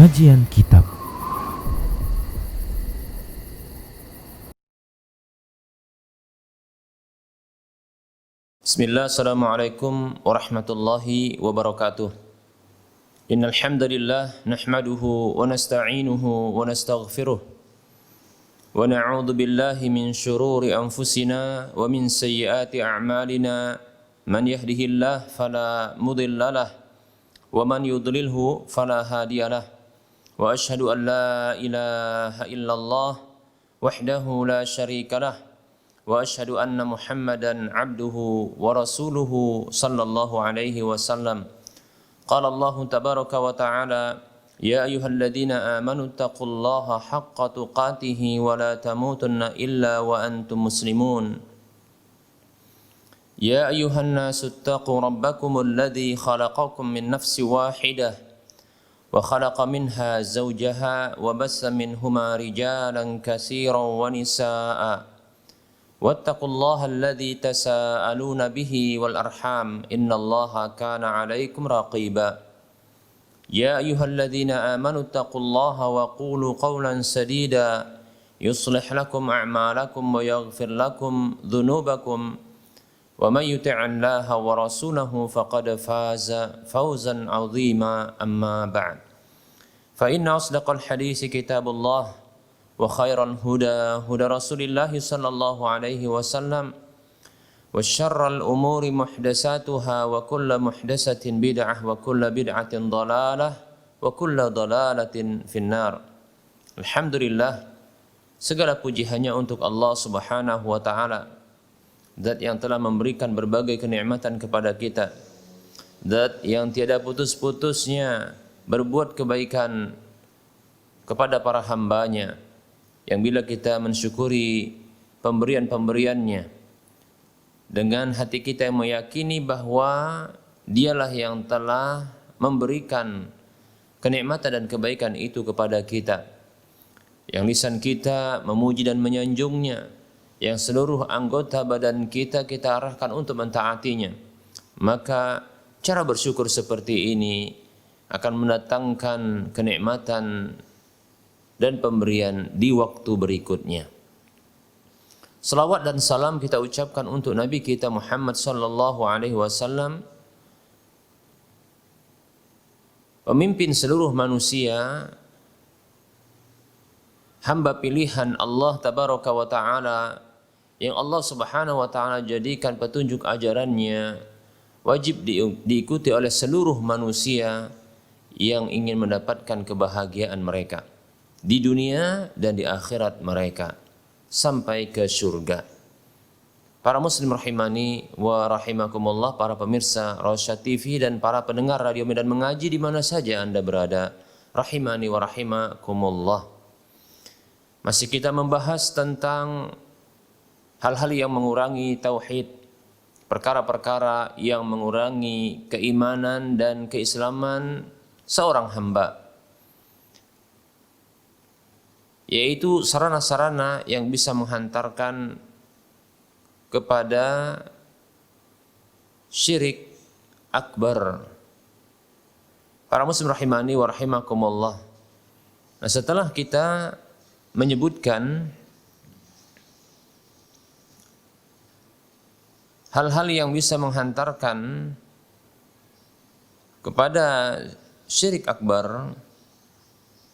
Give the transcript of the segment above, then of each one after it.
Kajian Kitab. Bismillah, assalamualaikum warahmatullahi wabarakatuh. Innal hamdalillah nahmaduhu wa nasta'inuhu wa nastaghfiruh wa na'udzu billahi min shururi anfusina wa min sayyiati a'malina. Man yahdihillahu fala mudhillalah wa man yudlilhu fala hadiyalah. Wa ashhadu an la ilaha illallah wahdahu la syarikalah wa asyhadu anna Muhammadan abduhu wa rasuluhu sallallahu alaihi wasallam. Qala Allah tabaraka wa ta'ala, ya ayyuhalladzina amanu taqullaha haqqa tuqatih wa la tamutunna illa wa antum muslimun. Ya ayyuhan nasu taqu rabbakumul ladzi khalaqakum min nafsin wahidah wa khalaqa minha zawjaha wa bassa minhuma rijalan katsiran wa nisaa'a. واتقوا الله الذي تساءلون به والأرحام إن الله كان عليكم رقيبا يا أيها الذين آمنوا اتقوا الله وقولوا قولا سديدا يصلح لكم أعمالكم ويغفر لكم ذنوبكم ومن يطع الله ورسوله فقد فاز فوزا عظيما أما بعد فإن أصدق الحديث كتاب الله وخير الهدى هدى رسول الله صلى الله عليه وسلم وشر الأمور محدثاتها وكل محدثة بدعة وكل بدعة ضلالة وكل ضلالة في النار. Alhamdulillah, segala puji hanya untuk Allah Subhanahu wa taala, Zat yang telah memberikan berbagai kenikmatan kepada kita, Zat yang tiada putus-putusnya berbuat kebaikan kepada para hambanya, yang bila kita mensyukuri pemberian-pemberiannya dengan hati kita yang meyakini bahwa dialah yang telah memberikan kenikmatan dan kebaikan itu kepada kita, yang lisan kita memuji dan menyanjungnya, yang seluruh anggota badan kita arahkan untuk mentaatinya, maka cara bersyukur seperti ini akan mendatangkan kenikmatan dan pemberian di waktu berikutnya. Salawat dan salam kita ucapkan untuk Nabi kita Muhammad sallallahu alaihi wasallam, pemimpin seluruh manusia, hamba pilihan Allah tabaraka wa taala yang Allah Subhanahu wa taala jadikan petunjuk ajarannya wajib diikuti oleh seluruh manusia yang ingin mendapatkan kebahagiaan mereka di dunia dan di akhirat mereka sampai ke surga. Para muslim rahimani wa rahimakumullah, para pemirsa Rosyad TV dan para pendengar radio Medan Mengaji di mana saja Anda berada, rahimani wa rahimakumullah. Masih kita membahas tentang hal-hal yang mengurangi tauhid, perkara-perkara yang mengurangi keimanan dan keislaman seorang hamba, yaitu sarana-sarana yang bisa menghantarkan kepada syirik akbar. Para muslim rahimani wa rahimakumullah. Nah, setelah kita menyebutkan hal-hal yang bisa menghantarkan kepada syirik akbar,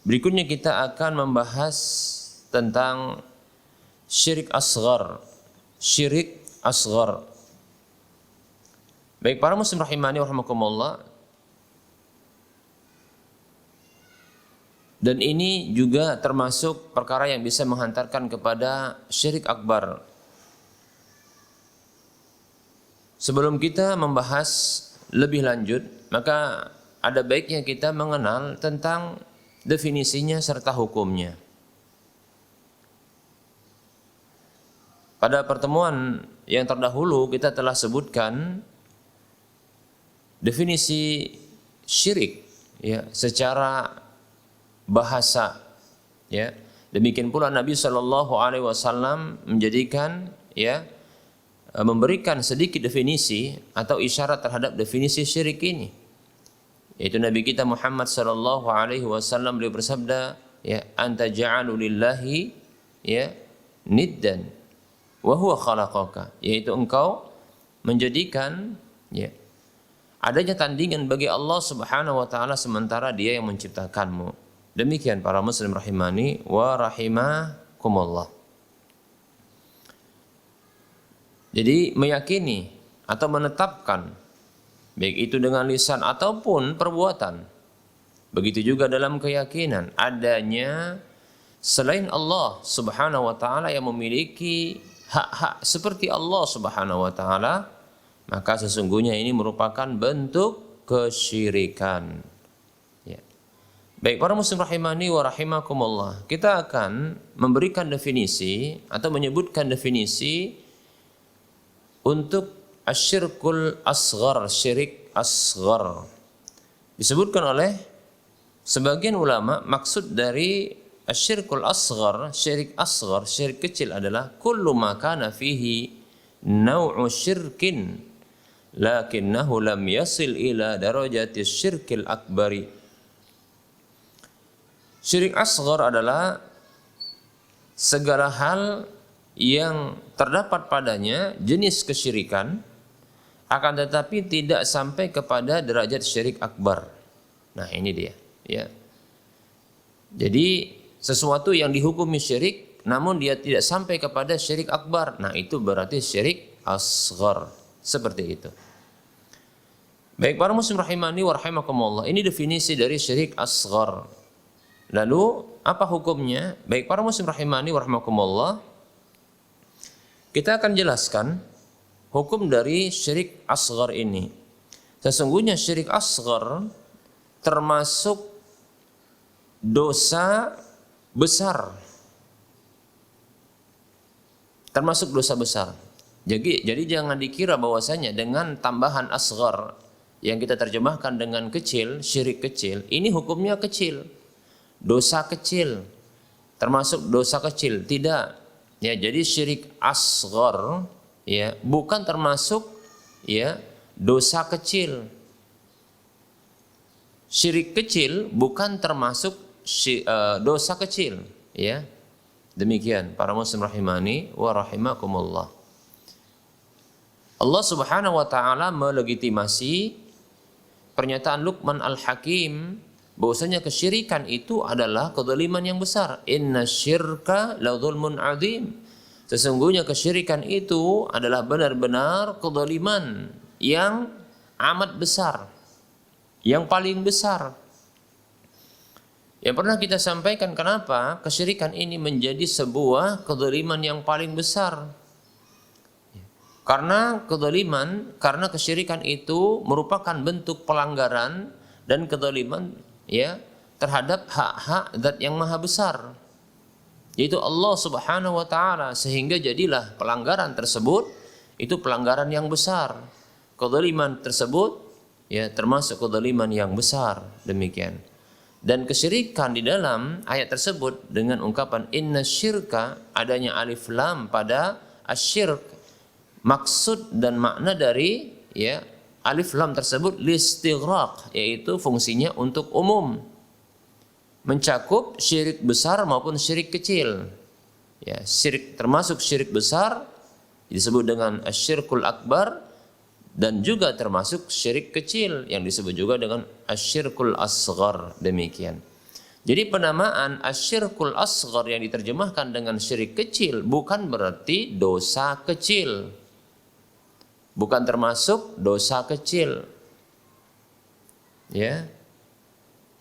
berikutnya kita akan membahas tentang syirik asghar. Syirik asghar. Baik para muslim rahimani wa rahimakumullah, dan ini juga termasuk perkara yang bisa menghantarkan kepada syirik akbar. Sebelum kita membahas lebih lanjut, maka ada baiknya kita mengenal tentang definisinya serta hukumnya. Pada pertemuan yang terdahulu kita telah sebutkan definisi syirik ya secara bahasa ya. Demikian pula Nabi sallallahu alaihi wasallam menjadikan ya memberikan sedikit definisi atau isyarat terhadap definisi syirik ini. yaitu Nabi kita Muhammad sallallahu alaihi wasallam, beliau bersabda, ya, anta ja'alu lillahi, ya, niddan wa huwa khalaqaka, yaitu engkau menjadikan, ya, adanya tandingan bagi Allah Subhanahu wa taala sementara Dia yang menciptakanmu. Demikian para muslim rahimani wa rahimakumullah. Jadi meyakini atau menetapkan, baik itu dengan lisan ataupun perbuatan. Begitu juga dalam keyakinan adanya selain Allah Subhanahu wa taala yang memiliki hak-hak seperti Allah Subhanahu wa taala, maka sesungguhnya ini merupakan bentuk kesyirikan. Ya. Baik para muslim rahimani wa rahimakumullah, kita akan memberikan definisi atau menyebutkan definisi untuk asyirkul asghar, syirik asghar. Disebutkan oleh sebagian ulama, maksud dari asyirkul asghar, syirik asghar, syirik kecil adalah kullu ma kana fihi naw'u syirkin lakinnahu lam yasil ila darajati syirkil akbari. Syirik asghar adalah segala hal yang terdapat padanya jenis kesyirikan, akan tetapi tidak sampai kepada derajat syirik akbar. Nah ini dia, ya. Jadi sesuatu yang dihukumi syirik namun dia tidak sampai kepada syirik akbar, nah itu berarti syirik asghar. Seperti itu. Baik para muslim rahimani wa rahimakumullah, ini definisi dari syirik asghar. Lalu apa hukumnya? Baik para muslim rahimani wa rahimakumullah, kita akan jelaskan hukum dari syirik asghar ini. Sesungguhnya syirik asghar termasuk dosa besar. Termasuk dosa besar. Jadi jangan dikira bahwasanya dengan tambahan asghar yang kita terjemahkan dengan kecil, syirik kecil, ini hukumnya kecil. Dosa kecil. Termasuk dosa kecil, tidak. Ya, jadi syirik asghar, ya, bukan termasuk, ya, dosa kecil. Syirik kecil bukan termasuk dosa kecil, ya. Demikian para muslim rahimani wa rahimakumullah. Allah Subhanahu wa taala melegitimasi pernyataan Luqman Al-Hakim bahwasanya kesyirikan itu adalah kezaliman yang besar. Inna syirka la dzulmun adzim. Sesungguhnya kesyirikan itu adalah benar-benar kezaliman yang amat besar, yang paling besar. Yang pernah kita sampaikan kenapa kesyirikan ini menjadi sebuah kezaliman yang paling besar. Karena kezaliman, karena kesyirikan itu merupakan bentuk pelanggaran dan kezaliman, ya, terhadap hak-hak zat yang maha besar, yaitu Allah Subhanahu wa taala, sehingga jadilah pelanggaran tersebut itu pelanggaran yang besar. Kezaliman tersebut, ya, termasuk kezaliman yang besar. Demikian. Dan kesyirikan di dalam ayat tersebut dengan ungkapan inna syirka, adanya alif lam pada asyirk, maksud dan makna dari, ya, alif lam tersebut listighraq, yaitu fungsinya untuk umum, mencakup syirik besar maupun syirik kecil. Ya, syirik termasuk syirik besar disebut dengan asyirkul akbar, dan juga termasuk syirik kecil yang disebut juga dengan asyirkul asghar. Demikian. Jadi penamaan asyirkul asghar yang diterjemahkan dengan syirik kecil bukan berarti dosa kecil. Bukan termasuk dosa kecil. Ya.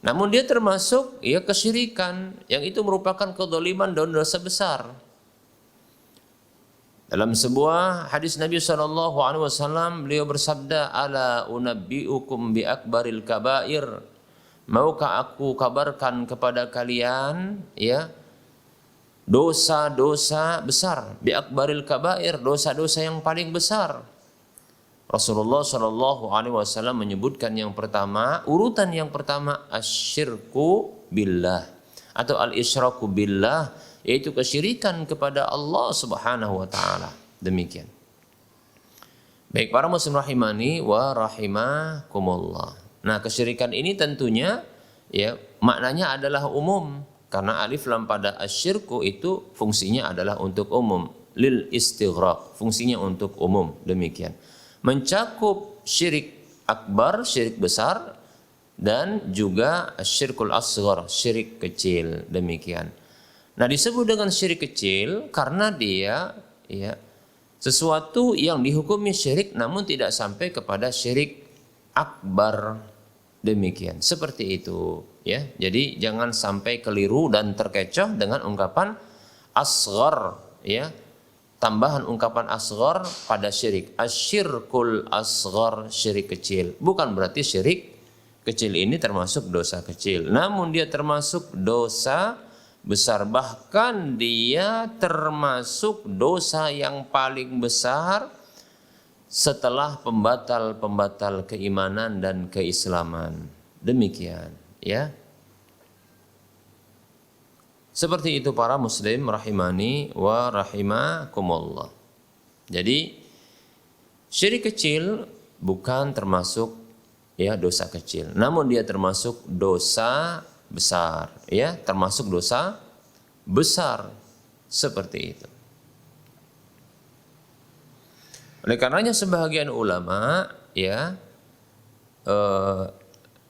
Namun dia termasuk, ya, kesyirikan yang itu merupakan kezaliman dan dosa besar. Dalam sebuah hadis Nabi SAW, beliau bersabda, ala unabbiukum bi akbaril kabair. Maukah aku kabarkan kepada kalian, ya, dosa-dosa besar, bi akbaril kabair, dosa-dosa yang paling besar. Rasulullah SAW menyebutkan yang pertama, urutan yang pertama asyirku billah atau al-isyraku billah, yaitu kesyirikan kepada Allah Subhanahu wa taala. Demikian. Baik para muslim rahimani wa rahimakumullah. Nah, kesyirikan ini tentunya ya maknanya adalah umum karena alif lam pada asyirku itu fungsinya adalah untuk umum, lil istighraq, fungsinya untuk umum, demikian. Mencakup syirik akbar, syirik besar, dan juga syirkul asghar, syirik kecil, demikian. Nah, disebut dengan syirik kecil karena dia ya sesuatu yang dihukumi syirik namun tidak sampai kepada syirik akbar, demikian. Seperti itu ya. Jadi jangan sampai keliru dan terkecoh dengan ungkapan asghar ya. Tambahan ungkapan asghar pada syirik. Asyirkul asghar, syirik kecil. Bukan berarti syirik kecil ini termasuk dosa kecil, namun dia termasuk dosa besar, bahkan dia termasuk dosa yang paling besar setelah pembatal-pembatal keimanan dan keislaman. Demikian ya. Seperti itu para muslim rahimani wa rahimakumullah. Jadi syirik kecil bukan termasuk ya dosa kecil, namun dia termasuk dosa besar ya, termasuk dosa besar seperti itu. Oleh karenanya sebagian ulama ya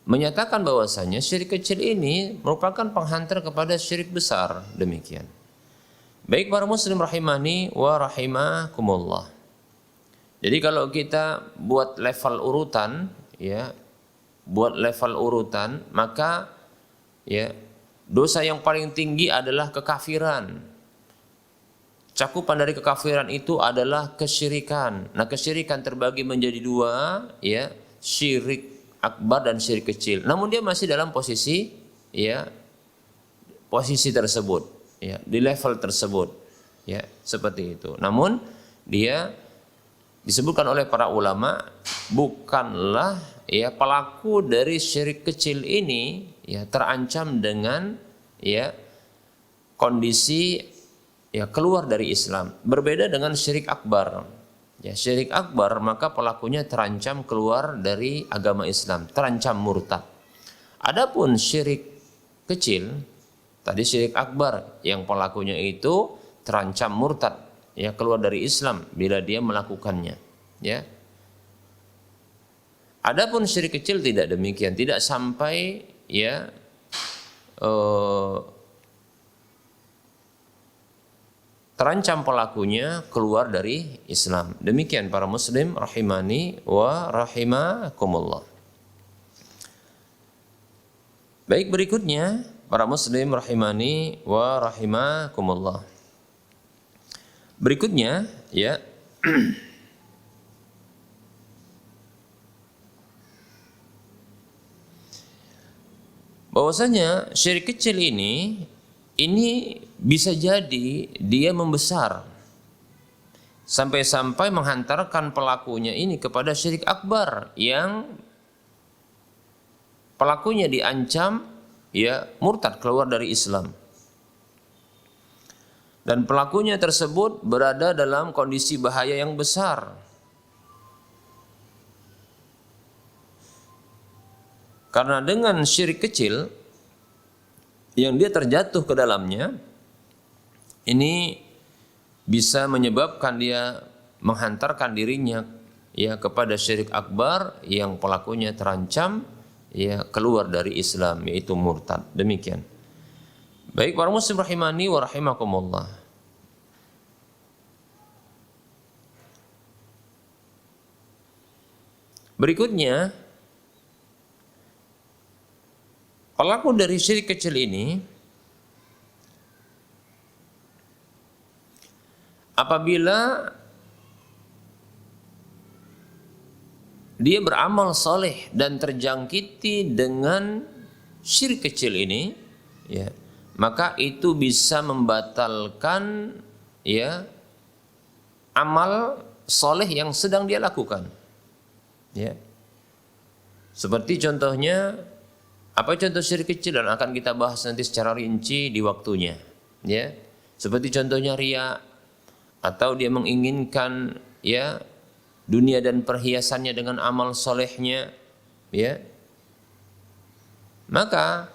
menyatakan bahwasanya syirik kecil ini merupakan penghantar kepada syirik besar, demikian. Baik para muslim rahimani wa rahimakumullah. Jadi kalau kita buat level urutan ya, maka ya dosa yang paling tinggi adalah kekafiran. Cakupan dari kekafiran itu adalah kesyirikan. Nah, kesyirikan terbagi menjadi dua ya, syirik akbar dan syirik kecil. Namun dia masih dalam posisi tersebut ya, di level tersebut ya, seperti itu. Namun dia disebutkan oleh para ulama bukanlah ya pelaku dari syirik kecil ini ya terancam dengan ya kondisi ya keluar dari Islam. Berbeda dengan syirik akbar. Ya, syirik akbar maka pelakunya terancam keluar dari agama Islam, terancam murtad. Adapun syirik kecil, tadi syirik akbar yang pelakunya itu terancam murtad, ya keluar dari Islam bila dia melakukannya, ya. Adapun syirik kecil tidak demikian, tidak sampai ya terancam pelakunya keluar dari Islam. Demikian para muslim rahimani wa rahimakumullah. Baik, berikutnya para muslim rahimani wa rahimakumullah. Berikutnya ya bahwasanya syirik kecil ini bisa jadi dia membesar sampai-sampai menghantarkan pelakunya ini kepada syirik akbar yang pelakunya diancam ya murtad, keluar dari Islam. Dan pelakunya tersebut berada dalam kondisi bahaya yang besar. Karena dengan syirik kecil yang dia terjatuh ke dalamnya, ini bisa menyebabkan dia menghantarkan dirinya ya kepada syirik akbar yang pelakunya terancam ya keluar dari Islam, yaitu murtad. Demikian. Baik para muslim rahimani wa rahimakumullah. Berikutnya, pelaku dari syirik kecil ini apabila dia beramal soleh dan terjangkiti dengan syirik kecil ini, ya, maka itu bisa membatalkan ya amal soleh yang sedang dia lakukan. Ya. Seperti contohnya, apa contoh syirik kecil, dan akan kita bahas nanti secara rinci di waktunya. Ya, seperti contohnya riya, atau dia menginginkan ya dunia dan perhiasannya dengan amal solehnya, ya, Maka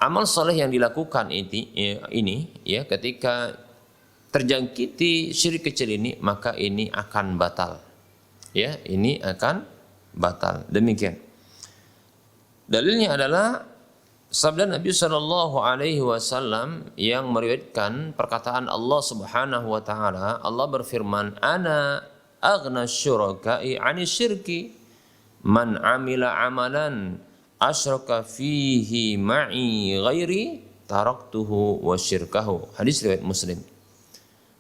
amal soleh yang dilakukan ini ya ketika terjangkiti syirik kecil ini, maka ini akan batal. Ya, ini akan batal. Demikian. Dalilnya adalah sabda Nabi Shallallahu Alaihi Wasallam yang meriwayatkan perkataan Allah Subhanahu Wa Taala. Allah berfirman, "Ana aghna syuraka'i 'ani syirki, man 'amila 'amalan asyraka fihi ma'i ghairi taraktuhu wa syirkahu." Hadis riwayat Muslim.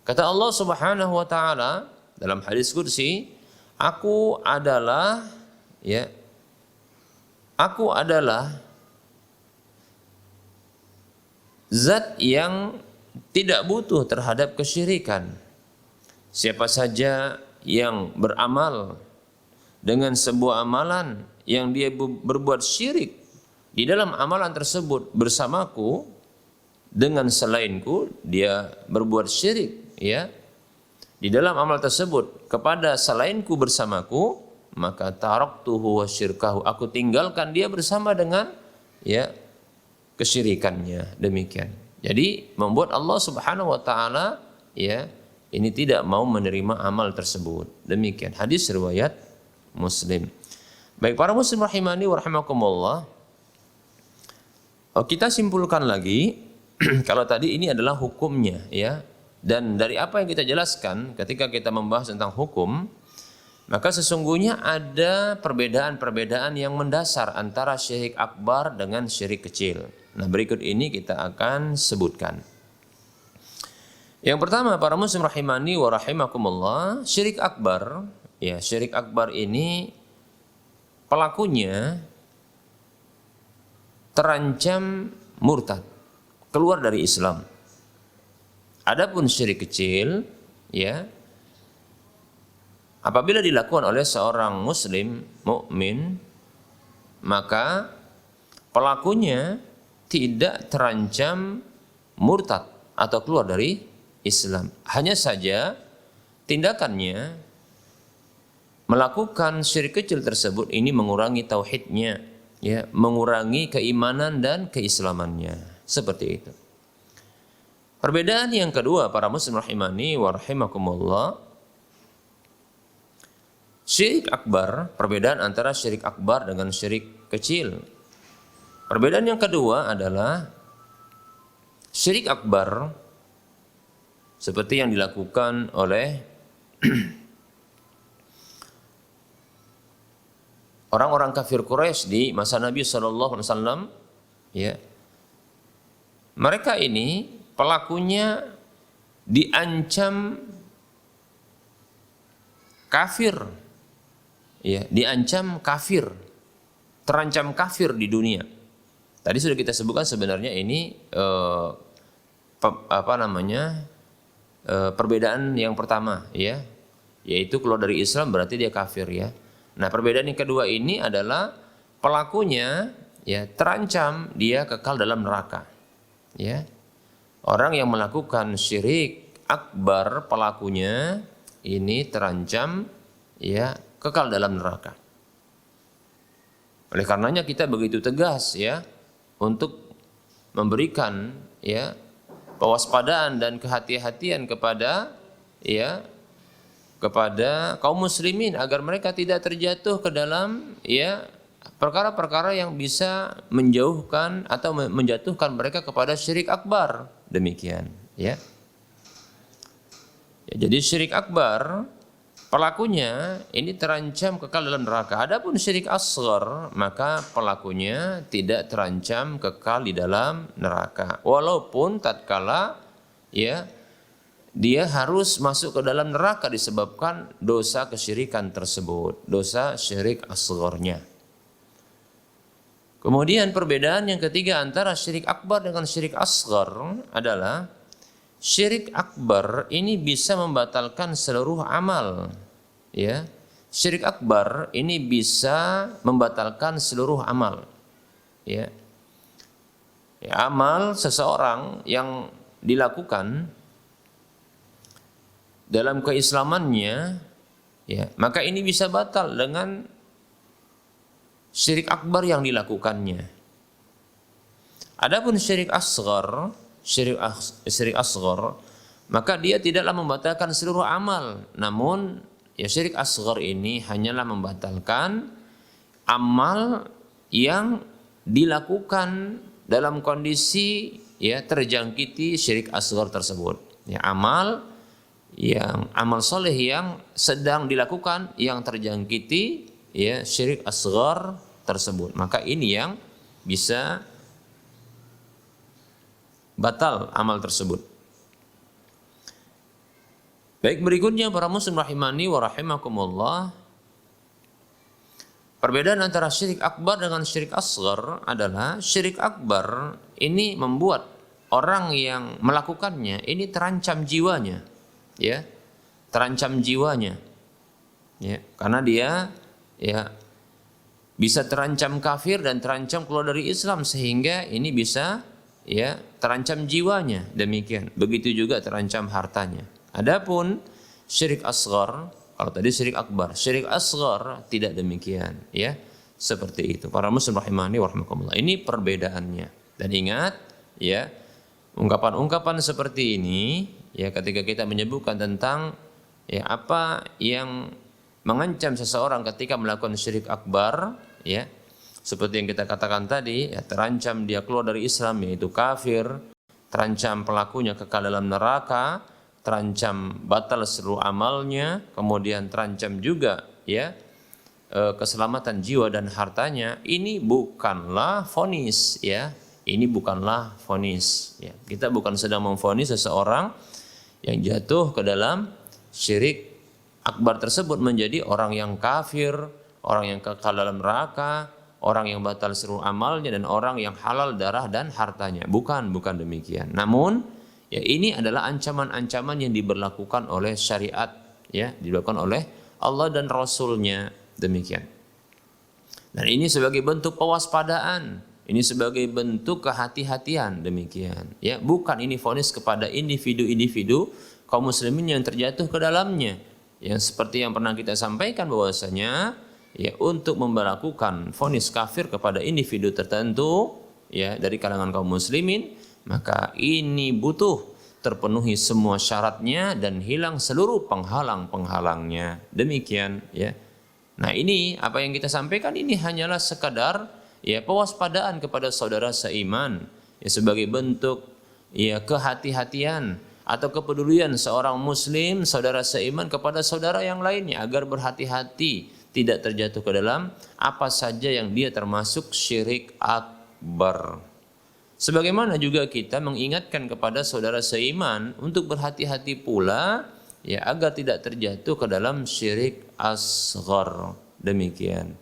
Kata Allah Subhanahu Wa Taala dalam hadis qudsi, Aku adalah zat yang tidak butuh terhadap kesyirikan. Siapa saja yang beramal dengan sebuah amalan yang dia berbuat syirik di dalam amalan tersebut bersamaku, dengan selainku dia berbuat syirik, ya. Di dalam amal tersebut kepada selainku bersamaku, maka taraktuhu wa syirkahu, aku tinggalkan dia bersama dengan kesyirikannya. Demikian. Jadi membuat Allah Subhanahu wa taala ini tidak mau menerima amal tersebut. Demikian. Hadis riwayat Muslim. Baik para muslim rahimani wa rahimakumullah. Kita simpulkan lagi kalau tadi ini adalah hukumnya, ya. Dan dari apa yang kita jelaskan ketika kita membahas tentang hukum, maka sesungguhnya ada perbedaan-perbedaan yang mendasar antara syirik akbar dengan syirik kecil. Nah, berikut ini kita akan sebutkan. Yang pertama, para muslim rahimani wa rahimakumullah, syirik akbar, ya, syirik akbar ini pelakunya terancam murtad, keluar dari Islam. Adapun syirik kecil, ya, apabila dilakukan oleh seorang muslim mukmin, maka pelakunya tidak terancam murtad atau keluar dari Islam. Hanya saja tindakannya melakukan syirik kecil tersebut ini mengurangi tauhidnya, ya, mengurangi keimanan dan keislamannya. Seperti itu. Perbedaan yang kedua, para muslim rahimani wa rahimakumullah, syirik akbar, perbedaan antara syirik akbar dengan syirik kecil. Perbedaan yang kedua adalah syirik akbar seperti yang dilakukan oleh orang-orang kafir Quraisy di masa Nabi SAW, ya. Mereka ini pelakunya diancam kafir, ya, diancam kafir, terancam kafir di dunia. Tadi sudah kita sebutkan sebenarnya ini perbedaan yang pertama, ya, yaitu keluar dari Islam berarti dia kafir, ya. Nah, perbedaan yang kedua ini adalah pelakunya, ya, terancam dia kekal dalam neraka, ya. Orang yang melakukan syirik akbar, pelakunya ini terancam, ya, kekal dalam neraka. Oleh karenanya kita begitu tegas, ya, untuk memberikan, ya, kewaspadaan dan kehati-hatian kepada, ya, kepada kaum muslimin agar mereka tidak terjatuh ke dalam, ya, perkara-perkara yang bisa menjauhkan atau menjatuhkan mereka kepada syirik akbar. Demikian, ya. Jadi syirik akbar pelakunya ini terancam kekal dalam neraka. Adapun syirik asghar, maka pelakunya tidak terancam kekal di dalam neraka. Walaupun tatkala, ya, dia harus masuk ke dalam neraka disebabkan dosa kesyirikan tersebut, dosa syirik asgharnya. Kemudian perbedaan yang ketiga antara syirik akbar dengan syirik asghar adalah syirik akbar ini bisa membatalkan seluruh amal, ya. Syirik akbar ini bisa membatalkan seluruh amal, ya. Amal seseorang yang dilakukan dalam keislamannya, ya, maka ini bisa batal dengan syirik akbar yang dilakukannya. Adapun syirik asghar, syirik asghar, maka dia tidaklah membatalkan seluruh amal. Namun ya syirik asghar ini hanyalah membatalkan amal yang dilakukan dalam kondisi ya terjangkiti syirik asghar tersebut. Ya amal soleh yang sedang dilakukan yang terjangkiti ya syirik asghar tersebut. Maka ini yang bisa batal amal tersebut. Baik, berikutnya para muslim rahimani wa rahimakumullah. Perbedaan antara syirik akbar dengan syirik asghar adalah syirik akbar ini membuat orang yang melakukannya ini terancam jiwanya, ya, terancam jiwanya, ya, karena dia ya bisa terancam kafir dan terancam keluar dari Islam sehingga ini bisa ya terancam jiwanya, demikian. Begitu juga terancam hartanya. Adapun syirik asghar, kalau tadi syirik akbar, syirik asghar tidak demikian, ya. Seperti itu. Para muslim rahimani wa rahimakumullah. Ini perbedaannya. Dan ingat, ya, ungkapan-ungkapan seperti ini, ya, ketika kita menyebutkan tentang ya apa yang mengancam seseorang ketika melakukan syirik akbar, ya, seperti yang kita katakan tadi, ya, terancam dia keluar dari Islam, yaitu kafir, terancam pelakunya kekal dalam neraka, terancam batal seluruh amalnya, kemudian terancam juga ya keselamatan jiwa dan hartanya. Ini bukanlah vonis, ya. Ini bukanlah vonis, ya. Kita bukan sedang memvonis seseorang yang jatuh ke dalam syirik akbar tersebut menjadi orang yang kafir, orang yang kekal dalam neraka, orang yang batal seluruh amalnya, dan orang yang halal darah dan hartanya. Bukan demikian. Namun ya ini adalah ancaman-ancaman yang diberlakukan oleh syariat, ya, dilakukan oleh Allah dan Rasul-Nya, demikian. Dan ini sebagai bentuk kewaspadaan, ini sebagai bentuk kehati-hatian, demikian. Ya, bukan ini vonis kepada individu-individu kaum muslimin yang terjatuh ke dalamnya. Yang seperti yang pernah kita sampaikan bahwasanya ya untuk memberlakukan vonis kafir kepada individu tertentu ya dari kalangan kaum muslimin, maka ini butuh terpenuhi semua syaratnya dan hilang seluruh penghalang-penghalangnya. Demikian, ya. Nah, ini apa yang kita sampaikan ini hanyalah sekadar ya pewaspadaan kepada saudara seiman, ya, sebagai bentuk ya kehati-hatian atau kepedulian seorang muslim saudara seiman kepada saudara yang lainnya agar berhati-hati tidak terjatuh ke dalam apa saja yang dia termasuk syirik akbar. Sebagaimana juga kita mengingatkan kepada saudara seiman untuk berhati-hati pula ya agar tidak terjatuh ke dalam syirik asghar. Demikian.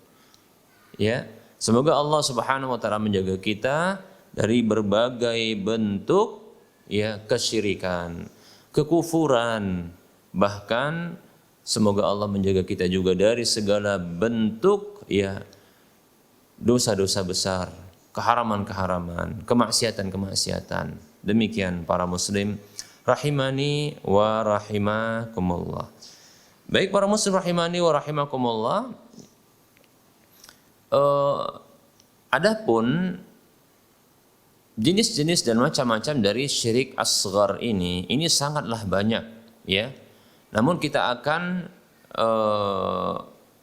Ya, semoga Allah Subhanahu wa taala menjaga kita dari berbagai bentuk ya kesyirikan, kekufuran, bahkan semoga Allah menjaga kita juga dari segala bentuk ya dosa-dosa besar, keharaman-keharaman, kemaksiatan-kemaksiatan. Demikian para muslim rahimani wa rahimakumullah. Baik para muslim rahimani wa rahimakumullah. Adapun jenis-jenis dan macam-macam dari syirik asghar ini sangatlah banyak, ya. Namun kita akan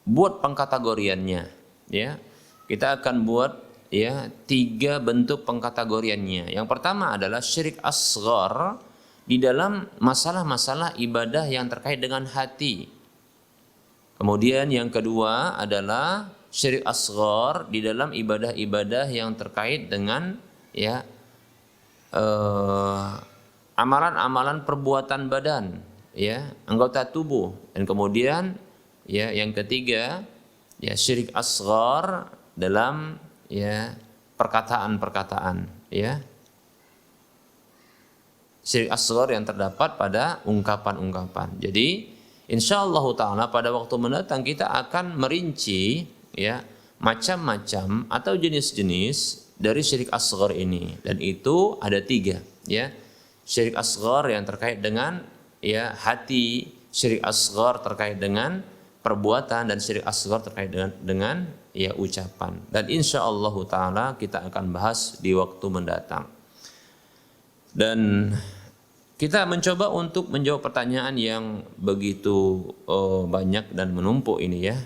buat pengkategoriannya, ya. Kita akan buat ya 3 bentuk pengkategoriannya. Yang pertama adalah syirik asghar di dalam masalah-masalah ibadah yang terkait dengan hati. Kemudian yang kedua adalah syirik asghar di dalam ibadah-ibadah yang terkait dengan ya amalan-amalan perbuatan badan, ya, anggota tubuh. Dan kemudian ya yang ketiga ya syirik asghar dalam ya perkataan-perkataan, ya. Syirik asghar yang terdapat pada ungkapan-ungkapan. Jadi insyaallah taala pada waktu mendatang kita akan merinci ya macam-macam atau jenis-jenis dari syirik asghar ini, dan itu ada 3, ya. Syirik asghar yang terkait dengan ya hati, syirik asghar terkait dengan perbuatan, dan syirik asghar terkait dengan ya ucapan. Dan insyaallah taala kita akan bahas di waktu mendatang. Dan kita mencoba untuk menjawab pertanyaan yang begitu banyak dan menumpuk ini ya.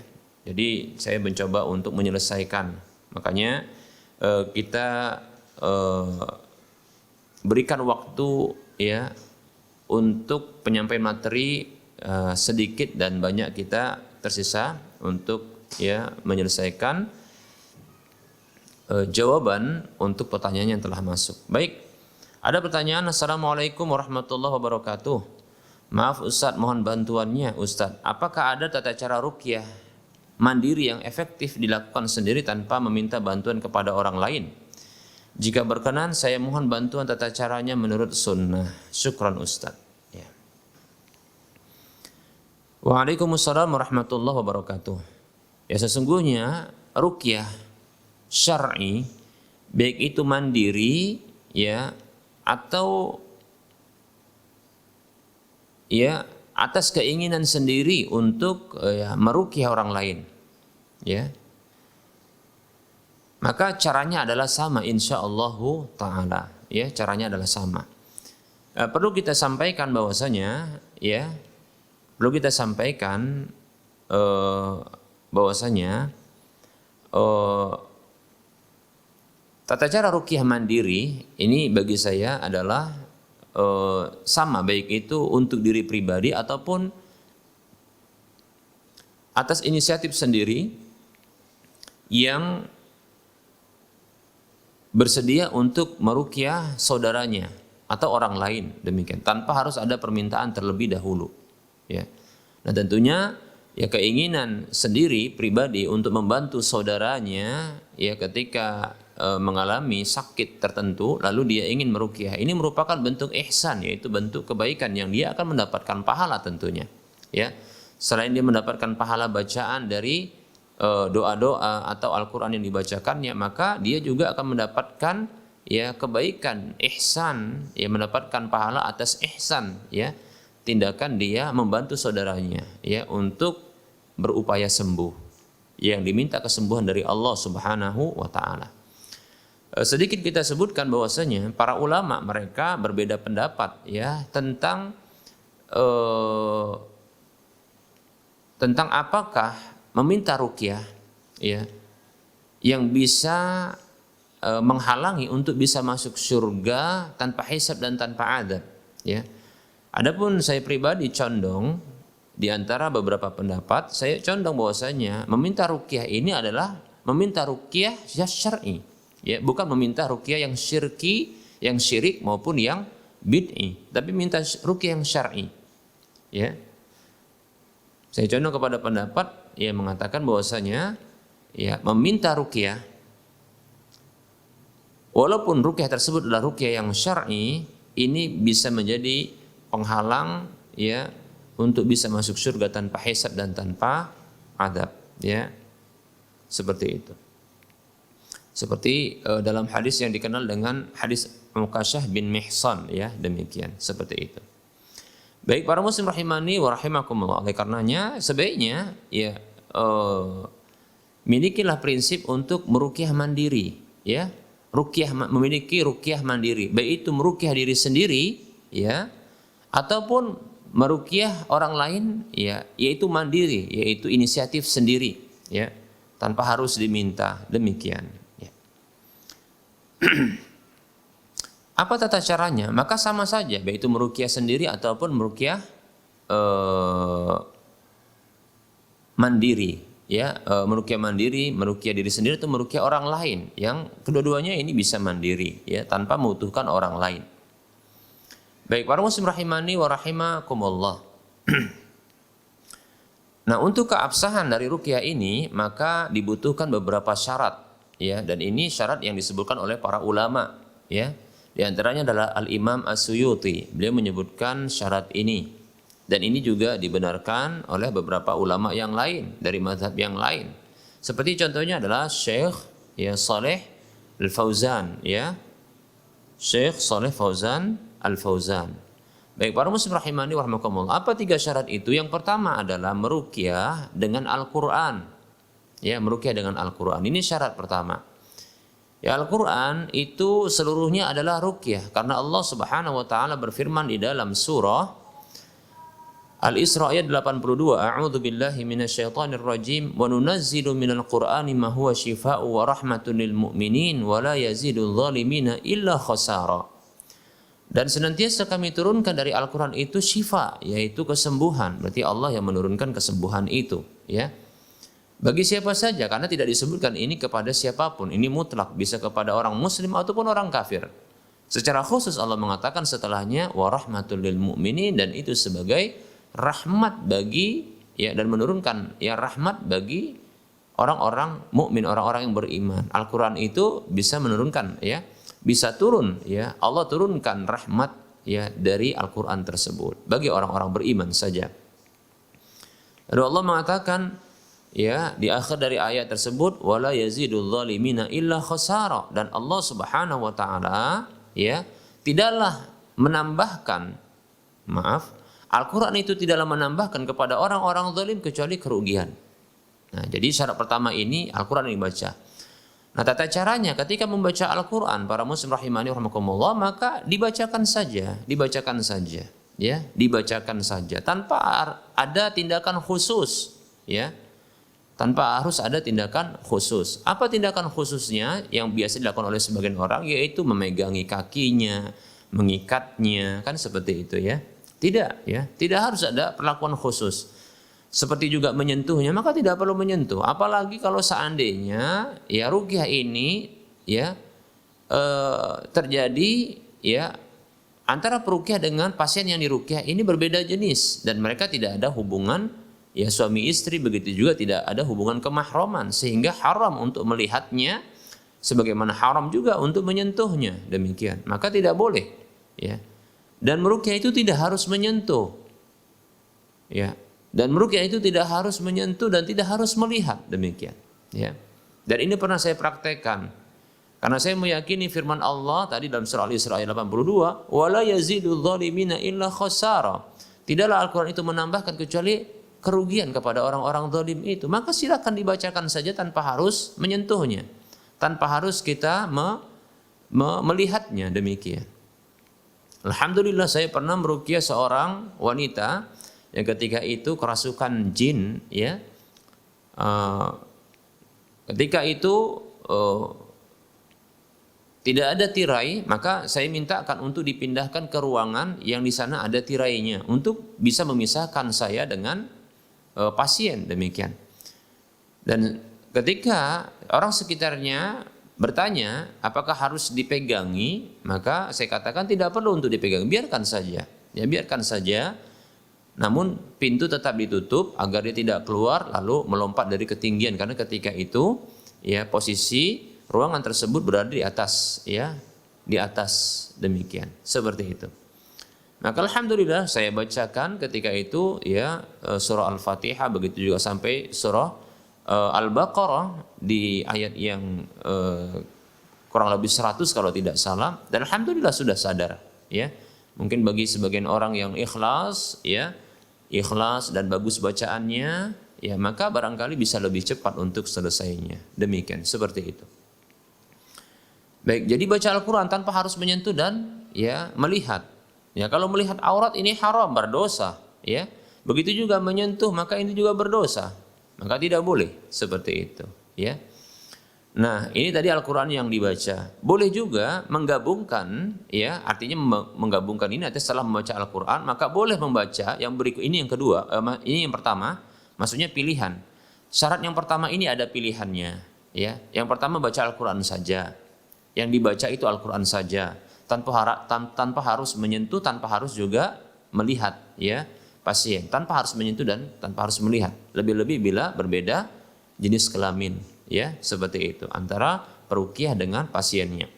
Jadi saya mencoba untuk menyelesaikan. Makanya kita berikan waktu ya untuk penyampaian materi sedikit dan banyak kita tersisa untuk ya menyelesaikan jawaban untuk pertanyaan yang telah masuk. Baik. Ada pertanyaan, Assalamualaikum warahmatullahi wabarakatuh. Maaf Ustadz, mohon bantuannya Ustadz. Apakah ada tata cara ruqyah mandiri yang efektif dilakukan sendiri tanpa meminta bantuan kepada orang lain? Jika berkenan, saya mohon bantuan tata caranya menurut sunnah. Syukran Ustadz. Ya. Waalaikumsalam warahmatullahi wabarakatuh. Ya sesungguhnya ruqyah syar'i baik itu mandiri ya atau ya atas keinginan sendiri untuk ya, meruqyah orang lain ya, maka caranya adalah sama insyaallah taala ya, caranya adalah sama. Perlu kita sampaikan bahwasanya ya, perlu kita sampaikan bahwasanya tata cara ruqyah mandiri ini bagi saya adalah sama, baik itu untuk diri pribadi ataupun atas inisiatif sendiri yang bersedia untuk meruqyah saudaranya atau orang lain, demikian tanpa harus ada permintaan terlebih dahulu ya. Nah tentunya ya keinginan sendiri pribadi untuk membantu saudaranya ya ketika mengalami sakit tertentu lalu dia ingin meruqyah, ini merupakan bentuk ihsan, yaitu bentuk kebaikan yang dia akan mendapatkan pahala tentunya ya. Selain dia mendapatkan pahala bacaan dari doa-doa atau Al-Qur'an yang dibacakannya, maka dia juga akan mendapatkan ya kebaikan ihsan, ya mendapatkan pahala atas ihsan ya, tindakan dia membantu saudaranya ya untuk berupaya sembuh, yang diminta kesembuhan dari Allah Subhanahu wa taala. Sedikit kita sebutkan bahwasanya para ulama mereka berbeda pendapat ya tentang apakah meminta ruqyah ya yang bisa menghalangi untuk bisa masuk surga tanpa hisab dan tanpa adab ya. Adapun saya pribadi condong di antara beberapa pendapat, saya condong bahwasanya meminta ruqyah ini adalah meminta ruqyah syar'i ya, bukan meminta ruqyah yang syirki, yang syirik maupun yang bid'i, tapi minta ruqyah yang syar'i ya. Saya condong kepada pendapat yang mengatakan bahwasanya ya meminta ruqyah walaupun ruqyah tersebut adalah ruqyah yang syar'i, ini bisa menjadi penghalang ya untuk bisa masuk surga tanpa hisab dan tanpa adab ya, seperti itu. Seperti dalam hadis yang dikenal dengan hadis Mukasyah bin Mihsan ya, demikian seperti itu. Baik para muslim rahimani wa rahimakumullah, oleh karenanya sebaiknya ya milikilah prinsip untuk meruqyah mandiri ya, memiliki ruqyah mandiri, baik itu meruqyah diri sendiri ya ataupun meruqyah orang lain ya, yaitu mandiri, yaitu inisiatif sendiri ya, tanpa harus diminta, demikian ya. Apa tata caranya? Maka sama saja, baik itu meruqyah sendiri ataupun meruqyah mandiri ya, meruqyah mandiri, meruqyah diri sendiri atau meruqyah orang lain, yang kedua-duanya ini bisa mandiri ya tanpa membutuhkan orang lain. Baik para muslim rahimani wa rahimakumullah. Nah, untuk keabsahan dari ruqyah ini maka dibutuhkan beberapa syarat ya, dan ini syarat yang disebutkan oleh para ulama ya. Di antaranya adalah Al-Imam As-Suyuti, beliau menyebutkan syarat ini, dan ini juga dibenarkan oleh beberapa ulama yang lain dari mazhab yang lain. Seperti contohnya adalah Syekh ya Shalih Al-Fauzan ya. Syekh Shalih Fauzan Al-Fauzan. Baik para muslim rahimani wa rahimakumullah. Apa 3 syarat itu? Yang pertama adalah meruqyah dengan Al-Qur'an. Ya, meruqyah dengan Al-Qur'an. Ini syarat pertama. Ya, Al-Qur'an itu seluruhnya adalah ruqyah karena Allah Subhanahu wa taala berfirman di dalam surah Al-Isra ayat 82, A'udzu billahi minasyaitonir rajim wa nunazzilu minal Qur'ani ma huwa syifaa'un wa rahmatun lil mu'minin wa la yazidul zalimina illa khasara. Dan senantiasa kami turunkan dari Al-Qur'an itu syifa, yaitu kesembuhan. Berarti Allah yang menurunkan kesembuhan itu, ya. Bagi siapa saja, karena tidak disebutkan ini kepada siapapun. Ini mutlak, bisa kepada orang muslim ataupun orang kafir. Secara khusus Allah mengatakan setelahnya wa rahmatul lil mu'minin, dan itu sebagai rahmat bagi, ya, dan menurunkan ya rahmat bagi orang-orang mukmin, orang-orang yang beriman. Al-Qur'an itu bisa menurunkan, ya, bisa turun, ya. Allah turunkan rahmat, ya, dari Al-Qur'an tersebut bagi orang-orang beriman saja. Lalu Allah mengatakan, ya, di akhir dari ayat tersebut wala yazidul zalimina illa khasara, dan Allah Subhanahu wa taala, ya, tidaklah menambahkan, Al-Qur'an itu tidaklah menambahkan kepada orang-orang zalim kecuali kerugian. Nah, jadi syarat pertama ini Al-Qur'an dibaca. Nah, tata caranya ketika membaca Al-Qur'an, para muslim rahimani rahimakumullah, maka dibacakan saja, ya, dibacakan saja tanpa ada tindakan khusus, ya. Tanpa harus ada tindakan khusus. Apa tindakan khususnya yang biasa dilakukan oleh sebagian orang, yaitu memegangi kakinya, mengikatnya, kan seperti itu, ya. Tidak, ya, tidak harus ada perlakuan khusus. Seperti juga menyentuhnya, maka tidak perlu menyentuh. Apalagi kalau seandainya, ya, ruqyah ini, ya, terjadi, ya, antara peruqyah dengan pasien yang diruqyah ini berbeda jenis dan mereka tidak ada hubungan, ya, suami istri, begitu juga tidak ada hubungan kemahraman, sehingga haram untuk melihatnya sebagaimana haram juga untuk menyentuhnya, demikian. Maka tidak boleh, ya. Dan meruqyah itu tidak harus menyentuh, ya. Dan meruqyah itu tidak harus menyentuh dan tidak harus melihat, demikian, ya. Dan ini pernah saya praktekkan karena saya meyakini firman Allah tadi dalam surah Al-Isra ayat 82, wala yazidul zalimina illa khasara. Tidaklah Al-Qur'an itu menambahkan kecuali kerugian kepada orang-orang zalim itu. Maka silakan dibacakan saja tanpa harus menyentuhnya, tanpa harus kita melihatnya, demikian. Alhamdulillah saya pernah meruqyah seorang wanita yang ketika itu kerasukan jin, ya. Ketika itu tidak ada tirai, maka saya mintakan untuk dipindahkan ke ruangan yang di sana ada tirainya untuk bisa memisahkan saya dengan pasien, demikian. Dan ketika orang sekitarnya bertanya apakah harus dipegangi, maka saya katakan tidak perlu untuk dipegang, biarkan saja, ya, biarkan saja. Namun pintu tetap ditutup agar dia tidak keluar lalu melompat dari ketinggian, karena ketika itu, ya, posisi ruangan tersebut berada di atas, ya, di atas, demikian, seperti itu. Maka alhamdulillah saya bacakan ketika itu, ya, surah Al-Fatihah, begitu juga sampai surah Al-Baqarah di ayat yang kurang lebih 100 kalau tidak salah, dan alhamdulillah sudah sadar, ya. Mungkin bagi sebagian orang yang ikhlas, ya, ikhlas dan bagus bacaannya, ya, maka barangkali bisa lebih cepat untuk selesainya, demikian, seperti itu. Baik, jadi baca Al-Qur'an tanpa harus menyentuh dan, ya, melihat. Ya, kalau melihat aurat ini haram, berdosa, ya. Begitu juga menyentuh, maka ini juga berdosa. Maka tidak boleh seperti itu, ya. Nah, ini tadi Al-Qur'an yang dibaca. Boleh juga menggabungkan, ya, artinya menggabungkan ini artinya setelah membaca Al-Qur'an, maka boleh membaca yang berikut ini, yang kedua, ini yang pertama, maksudnya pilihan. Syarat yang pertama ini ada pilihannya, ya. Yang pertama baca Al-Qur'an saja. Yang dibaca itu Al-Qur'an saja, tanpa harus menyentuh, tanpa harus juga melihat, ya, pasien, tanpa harus menyentuh dan tanpa harus melihat. Lebih-lebih bila berbeda jenis kelamin, ya, seperti itu antara peruqyah dengan pasiennya.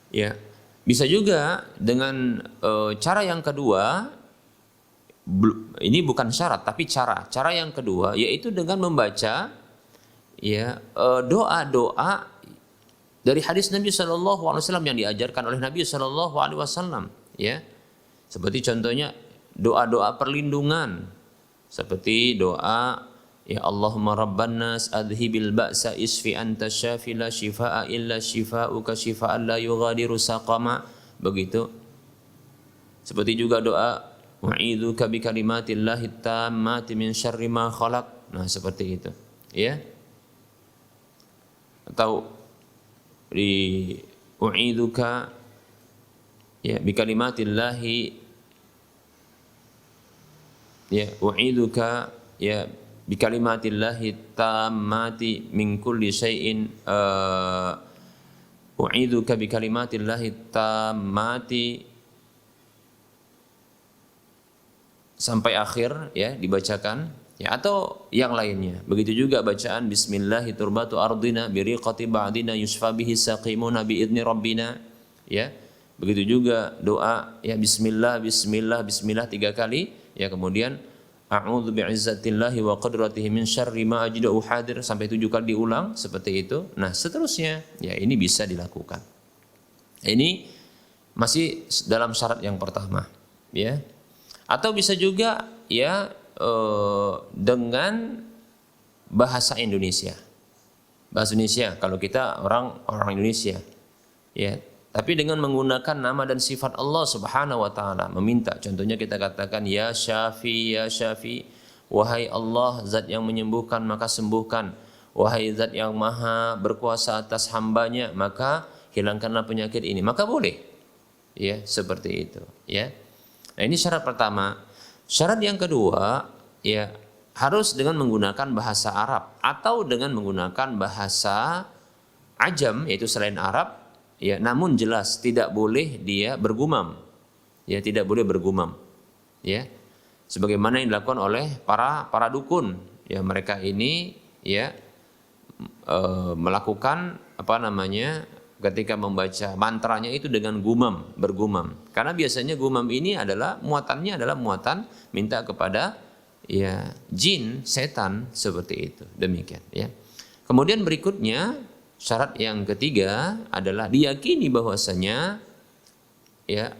Ya, bisa juga dengan cara yang kedua, ini bukan syarat tapi cara yang kedua, yaitu dengan membaca, ya, doa-doa dari hadis Nabi SAW yang diajarkan oleh Nabi SAW, ya, seperti contohnya doa-doa perlindungan, seperti doa ya Allahumma rabban nas adhibil ba'sa isfi anta syafi la shifaa illa shifauka shifaan la yughadiru saqama. Begitu. Seperti juga doa wa'idzuka bi kalimatillahi tammati min syarri ma khalaq. Nah, seperti itu, ya. Atau di wa'idzuka ya bi kalimatillahi ya wa'idzuka ya bi kalimatillahi tammati min kulli syai'in wa'idzuka bi kalimatillahi tammati sampai akhir, ya, dibacakan, ya, atau yang lainnya. Begitu juga bacaan bismillahi turbatu ardina biriqati ba'dina yusfa bihi saqimuna biidni rabbina, ya. Begitu juga doa, ya, bismillah bismillah bismillah 3 kali, ya, kemudian a'udzu bi'izzatillahi wa qudratihi min syarri ma ajidu hadir sampai 7 kali diulang seperti itu. Nah, seterusnya, ya, ini bisa dilakukan. Ini masih dalam syarat yang pertama, ya. Atau bisa juga, ya, dengan bahasa Indonesia. Bahasa Indonesia kalau kita orang Indonesia, ya. Tapi dengan menggunakan nama dan sifat Allah Subhanahu wa taala, meminta. Contohnya kita katakan ya Syafi, ya Syafi, wahai Allah zat yang menyembuhkan maka sembuhkan. Wahai zat yang maha berkuasa atas hambanya maka hilangkanlah penyakit ini. Maka boleh. Ya, seperti itu, ya. Nah, ini syarat pertama. Syarat yang kedua, ya, harus dengan menggunakan bahasa Arab atau dengan menggunakan bahasa Ajam, yaitu selain Arab, ya, namun jelas tidak boleh dia bergumam. Ya, tidak boleh bergumam. Ya. Sebagaimana yang dilakukan oleh para dukun. Ya, mereka ini, ya, melakukan ketika membaca mantranya itu dengan bergumam. Karena biasanya gumam ini muatannya adalah muatan minta kepada, ya, jin, setan, seperti itu. Demikian, ya. Kemudian berikutnya syarat yang ketiga adalah diyakini bahwasanya, ya,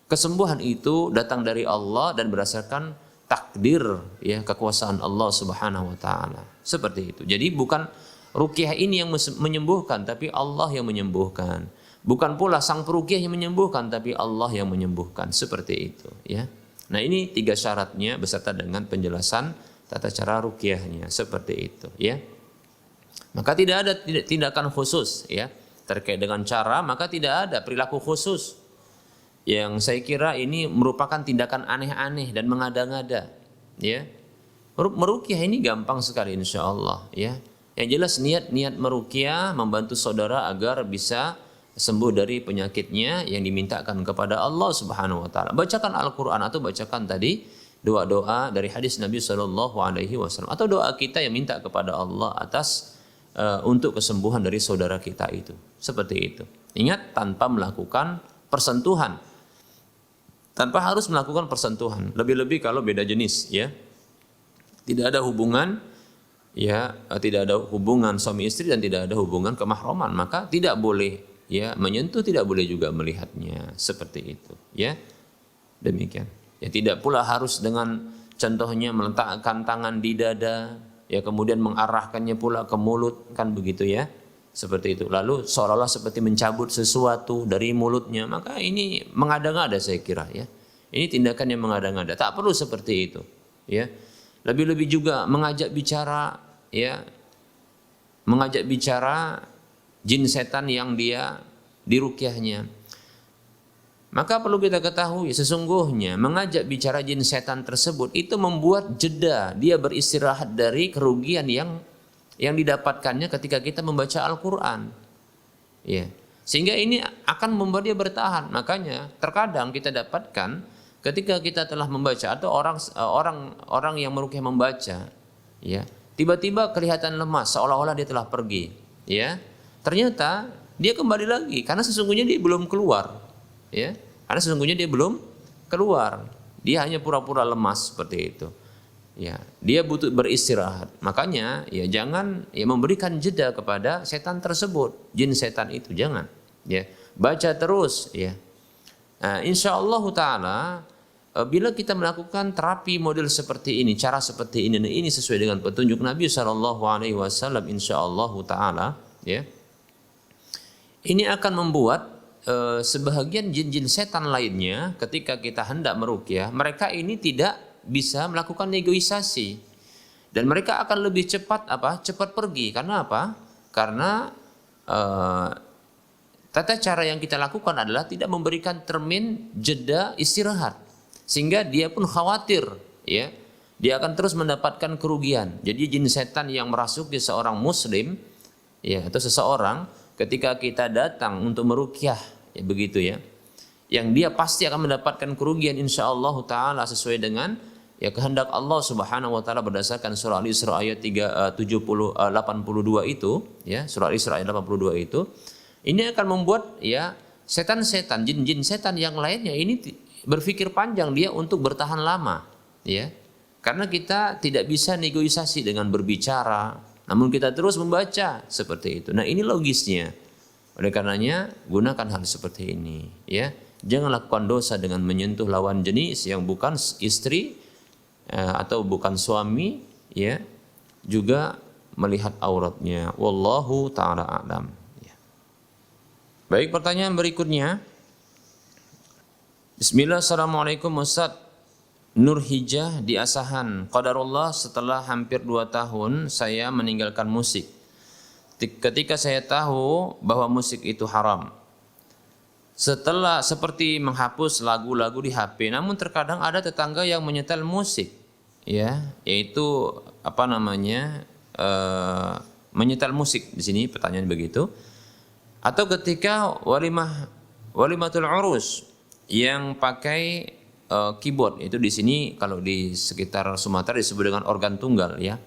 kesembuhan itu datang dari Allah dan berdasarkan takdir, ya, kekuasaan Allah Subhanahu wa taala. Seperti itu. Jadi bukan ruqyah ini yang menyembuhkan, tapi Allah yang menyembuhkan. Bukan pula sang peruqyah yang menyembuhkan, tapi Allah yang menyembuhkan. Seperti itu, ya. Nah, ini 3 syaratnya beserta dengan penjelasan tata cara ruqyahnya. Seperti itu, ya. Maka tidak ada tindakan khusus, ya, terkait dengan cara, maka tidak ada perilaku khusus. Yang saya kira ini merupakan tindakan aneh-aneh dan mengada-ngada, ya. Meruqyah ini gampang sekali insyaallah, ya. Yang jelas niat meruqyah membantu saudara agar bisa sembuh dari penyakitnya yang dimintakan kepada Allah Subhanahu wa taala. Bacakan Al-Qur'an atau bacakan tadi doa-doa dari hadis Nabi sallallahu alaihi wasallam atau doa kita yang minta kepada Allah atas untuk kesembuhan dari saudara kita itu. Seperti itu. Ingat, tanpa melakukan persentuhan. Tanpa harus melakukan persentuhan. Lebih-lebih kalau beda jenis, ya. Tidak ada hubungan, ya, tidak ada hubungan suami istri dan tidak ada hubungan kemahraman, maka tidak boleh, ya, menyentuh, tidak boleh juga melihatnya. Seperti itu, ya. Demikian. Ya, tidak pula harus dengan contohnya meletakkan tangan di dada, ya, kemudian mengarahkannya pula ke mulut, kan begitu, ya. Seperti itu. Lalu seolah-olah seperti mencabut sesuatu dari mulutnya, maka ini mengada-ngada saya kira, ya. Ini tindakan yang mengada-ngada. Tak perlu seperti itu, ya. Lebih-lebih juga mengajak bicara, ya, mengajak bicara jin setan yang dia diruqyahnya. Maka perlu kita ketahui sesungguhnya mengajak bicara jin setan tersebut itu membuat jeda dia beristirahat dari kerugian yang didapatkannya ketika kita membaca Al-Qur'an. Ya. Sehingga ini akan membuat dia bertahan. Makanya terkadang kita dapatkan ketika kita telah membaca atau orang yang meruqyah membaca, ya, tiba-tiba kelihatan lemas seolah-olah dia telah pergi, ya. Ternyata dia kembali lagi karena sesungguhnya dia belum keluar, ya. Karena sesungguhnya dia belum keluar. Dia hanya pura-pura lemas seperti itu. Ya, dia butuh beristirahat. Makanya, ya, jangan, ya, memberikan jeda kepada setan tersebut, jin setan itu jangan, ya. Baca terus, ya. Nah, insyaallah taala bila kita melakukan terapi model seperti ini, cara seperti ini sesuai dengan petunjuk Nabi Shallallahu Alaihi Wasallam, insyaallah taala, ya, ini akan membuat sebahagian jin-jin setan lainnya ketika kita hendak meruqyah, mereka ini tidak bisa melakukan negosiasi dan mereka akan lebih cepat cepat pergi. Karena apa? Karena tata cara yang kita lakukan adalah tidak memberikan termin jeda istirahat, sehingga dia pun khawatir, ya, dia akan terus mendapatkan kerugian. Jadi jin setan yang merasuki seorang muslim, ya, atau seseorang ketika kita datang untuk meruqyah, ya, begitu ya, yang dia pasti akan mendapatkan kerugian insyaallah taala sesuai dengan kehendak Allah Subhanahu wa taala berdasarkan surah Al-Isra ayat 82 itu, ya, surah Al-Isra ayat 82 itu. Ini akan membuat setan-setan, jin-jin setan yang lainnya ini berpikir panjang dia untuk bertahan lama, ya. Karena kita tidak bisa negosiasi dengan berbicara, namun kita terus membaca seperti itu. Nah, ini logisnya. Oleh karenanya gunakan hal seperti ini, ya. Jangan lakukan dosa dengan menyentuh lawan jenis yang bukan istri atau bukan suami, ya. Juga melihat auratnya. Wallahu taala a'lam. Baik, pertanyaan berikutnya. Bismillah, assalamualaikum Ustaz. Nur Hijah di Asahan. Qadarullah, setelah hampir 2 tahun saya meninggalkan musik. Ketika saya tahu bahwa musik itu haram. Setelah seperti menghapus lagu-lagu di HP, namun terkadang ada tetangga yang menyetel musik, ya, yaitu menyetel musik di sini, pertanyaan begitu. Atau ketika walimatul urus yang pakai keyboard, itu di sini kalau di sekitar Sumatera disebut dengan organ tunggal, ya,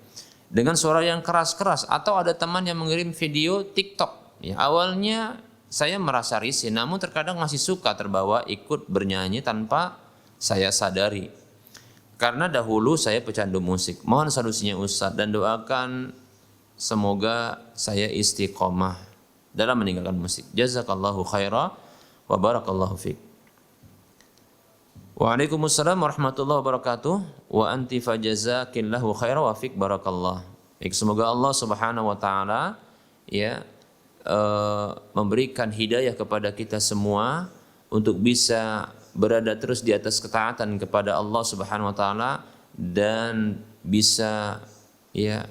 dengan suara yang keras-keras. Atau ada teman yang mengirim video TikTok, ya. Awalnya saya merasa risih, namun terkadang masih suka terbawa ikut bernyanyi tanpa saya sadari. Karena dahulu saya pecandu musik. Mohon solusinya Ustaz, dan doakan semoga saya istiqomah dalam meninggalkan musik. Jazakallahu khaira wa barakallahu fiik. Waalaikumsalam warahmatullahi wabarakatuh. Wa anti fajazakillahu khaira wa fiik barakallah. Baik, semoga Allah Subhanahu wa taala, ya, memberikan hidayah kepada kita semua untuk bisa berada terus di atas ketaatan kepada Allah Subhanahu wa taala dan bisa, ya,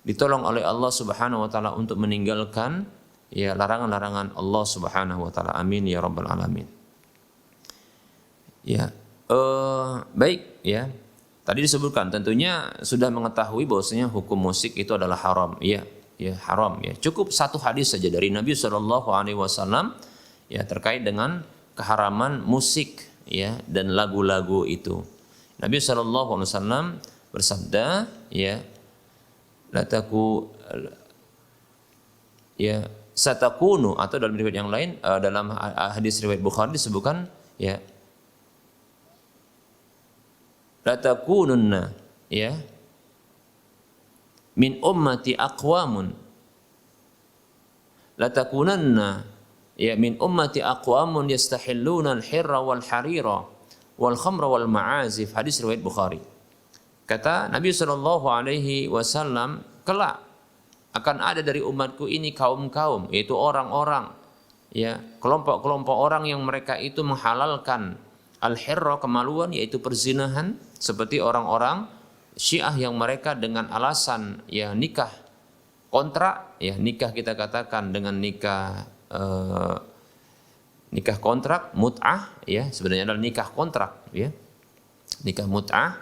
ditolong oleh Allah Subhanahu wa taala untuk meninggalkan, ya, larangan-larangan Allah Subhanahu wa taala. Amin ya rabbal alamin. Ya, baik, ya. Tadi disebutkan tentunya sudah mengetahui bahwasanya hukum musik itu adalah haram, ya, haram, ya. Cukup satu hadis saja dari Nabi Shallallahu alaihi wasallam, ya, terkait dengan keharaman musik, ya, dan lagu-lagu itu. Nabi Shallallahu alaihi wasallam bersabda, ya, satakunu, atau dalam riwayat yang lain, dalam hadis riwayat Bukhari disebutkan, ya, latakununna, ya, min ummati aqwamun, latakunanna, ya, min ummati aqwamun yastahilluna al-hirra wal harira wal khamra wal ma'azif. Hadis riwayat Bukhari. Kata Nabi sallallahu alaihi wasallam, kelak akan ada dari umatku ini kaum-kaum, yaitu orang-orang, ya, kelompok-kelompok orang yang mereka itu menghalalkan al-hirra, kemaluan, yaitu perzinahan, seperti orang-orang Syiah yang mereka dengan alasan, ya, nikah kontrak, ya, nikah kita katakan dengan nikah kontrak mut'ah, ya, sebenarnya adalah nikah kontrak, ya, nikah mut'ah,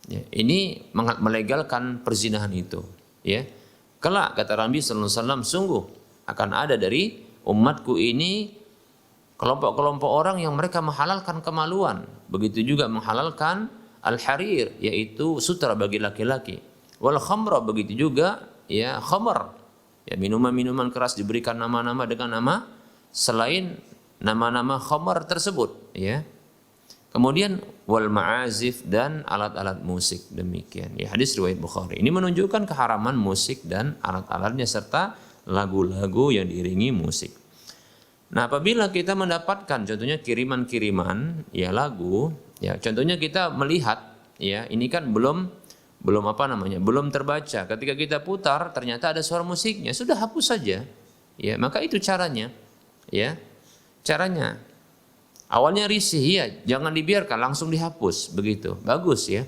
ya, ini melegalkan perzinahan itu, ya. Kelak kata Nabi sallallahu alaihi wasallam, sungguh akan ada dari umatku ini kelompok-kelompok orang yang mereka menghalalkan kemaluan, begitu juga menghalalkan al-harir, yaitu sutra bagi laki-laki, wal khamra, begitu juga, ya, khamr, ya, minuman-minuman keras diberikan nama-nama dengan nama selain nama-nama khamr tersebut, ya. Kemudian wal ma'azif, dan alat-alat musik, demikian, ya, hadis riwayat Bukhari. Ini menunjukkan keharaman musik dan alat-alatnya serta lagu-lagu yang diiringi musik. Nah, apabila kita mendapatkan contohnya kiriman-kiriman, ya, lagu, Ya, contohnya kita melihat, ya, ini kan belum terbaca. Ketika kita putar ternyata ada suara musiknya, sudah hapus saja. Ya, maka itu caranya. Ya. Caranya. Awalnya risih, ya, jangan dibiarkan, langsung dihapus, begitu. Bagus, ya.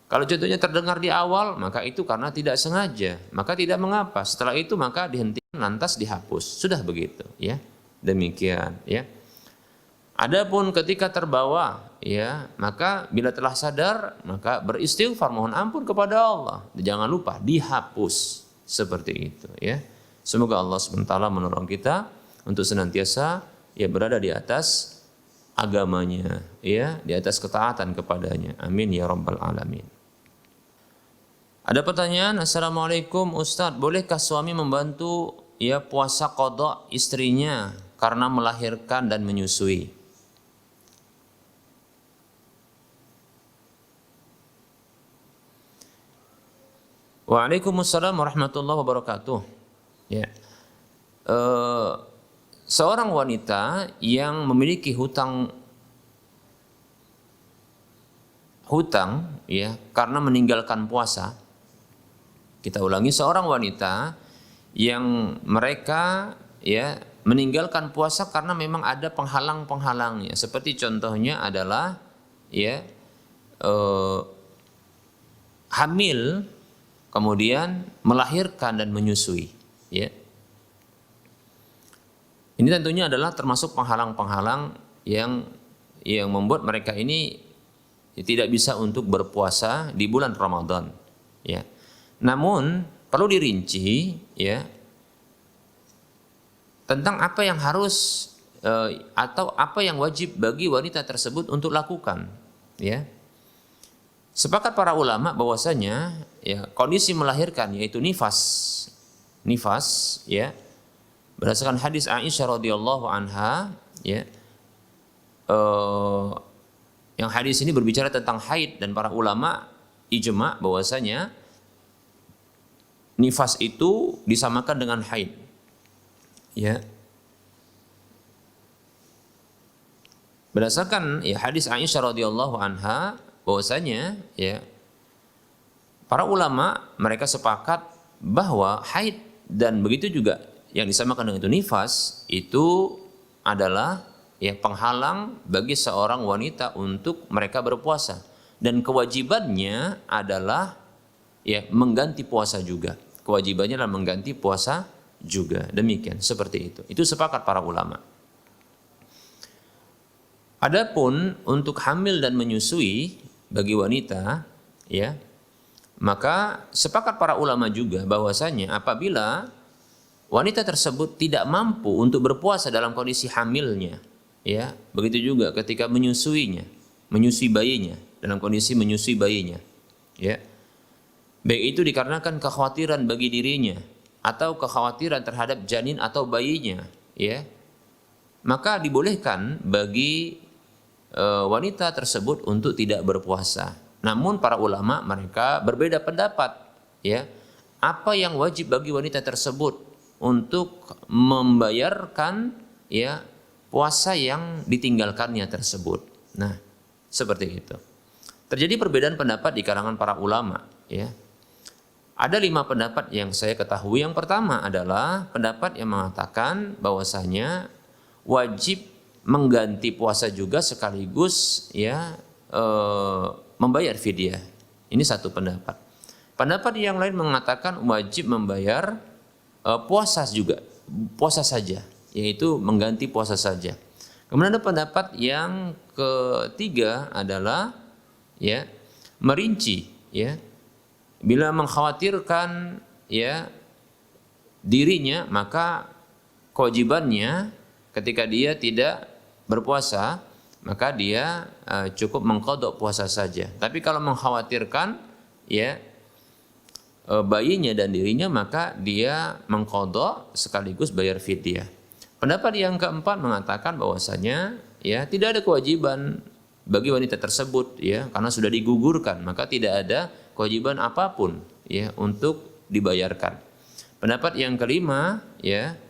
Kalau contohnya terdengar di awal, maka itu karena tidak sengaja, maka tidak mengapa. Setelah itu maka dihentikan, lantas dihapus. Sudah begitu, ya. Demikian, ya. Adapun ketika terbawa, ya, maka bila telah sadar, maka beristighfar, mohon ampun kepada Allah. Jangan lupa dihapus, seperti itu, ya. Semoga Allah SWT menolong kita untuk senantiasa, ya, berada di atas agamanya, ya, di atas ketaatan kepadanya. Amin ya rabbal alamin. Ada pertanyaan, Assalamualaikum Ustadz, bolehkah suami membantu, ya, puasa qada istrinya karena melahirkan dan menyusui? Waalaikumsalam warahmatullahi wabarakatuh. Ya. Seorang wanita yang memiliki hutang, ya, karena meninggalkan puasa. Kita ulangi, seorang wanita yang mereka, ya, meninggalkan puasa karena memang ada penghalang-penghalangnya. Seperti contohnya adalah, ya, hamil, kemudian melahirkan dan menyusui, ya. Ini tentunya adalah termasuk penghalang-penghalang yang membuat mereka ini tidak bisa untuk berpuasa di bulan Ramadan, ya. Namun perlu dirinci, ya, tentang apa yang harus atau apa yang wajib bagi wanita tersebut untuk lakukan, ya. Sepakat para ulama bahwasanya, ya, kondisi melahirkan yaitu nifas, ya, berdasarkan hadis Aisyah radhiyallahu anha, ya, yang hadis ini berbicara tentang haid dan para ulama ijma bahwasanya nifas itu disamakan dengan haid, ya. Berdasarkan, ya, hadis Aisyah radhiyallahu anha bahwasanya, ya, para ulama mereka sepakat bahwa haid dan begitu juga yang disamakan dengan itu nifas itu adalah, ya, penghalang bagi seorang wanita untuk mereka berpuasa, dan kewajibannya adalah, ya, mengganti puasa juga. Kewajibannya adalah mengganti puasa juga. Demikian, seperti itu. Itu sepakat para ulama. Adapun untuk hamil dan menyusui bagi wanita, ya, maka sepakat para ulama juga bahwasanya apabila wanita tersebut tidak mampu untuk berpuasa dalam kondisi hamilnya, ya, begitu juga ketika menyusui bayinya, dalam kondisi menyusui bayinya, ya, baik itu dikarenakan kekhawatiran bagi dirinya atau kekhawatiran terhadap janin atau bayinya, ya, maka dibolehkan bagi wanita tersebut untuk tidak berpuasa. Namun para ulama mereka berbeda pendapat, ya, apa yang wajib bagi wanita tersebut untuk membayarkan, ya, puasa yang ditinggalkannya tersebut. Nah, seperti itu. Terjadi perbedaan pendapat di kalangan para ulama, ya. Ada 5 pendapat yang saya ketahui. Yang pertama adalah pendapat yang mengatakan bahwasanya wajib mengganti puasa juga sekaligus, ya, membayar fidyah. Ini satu pendapat. Pendapat yang lain mengatakan wajib membayar puasa juga, puasa saja, yaitu mengganti puasa saja. Kemudian ada pendapat yang ketiga adalah, ya, merinci, ya, bila mengkhawatirkan, ya, dirinya, maka kewajibannya ketika dia tidak berpuasa, maka dia cukup mengqadha puasa saja. Tapi kalau mengkhawatirkan, ya, bayinya dan dirinya, maka dia mengqadha sekaligus bayar fidyah. Pendapat yang keempat mengatakan bahwasanya, ya, tidak ada kewajiban bagi wanita tersebut, ya, karena sudah digugurkan, maka tidak ada kewajiban apapun, ya, untuk dibayarkan. Pendapat yang kelima, ya,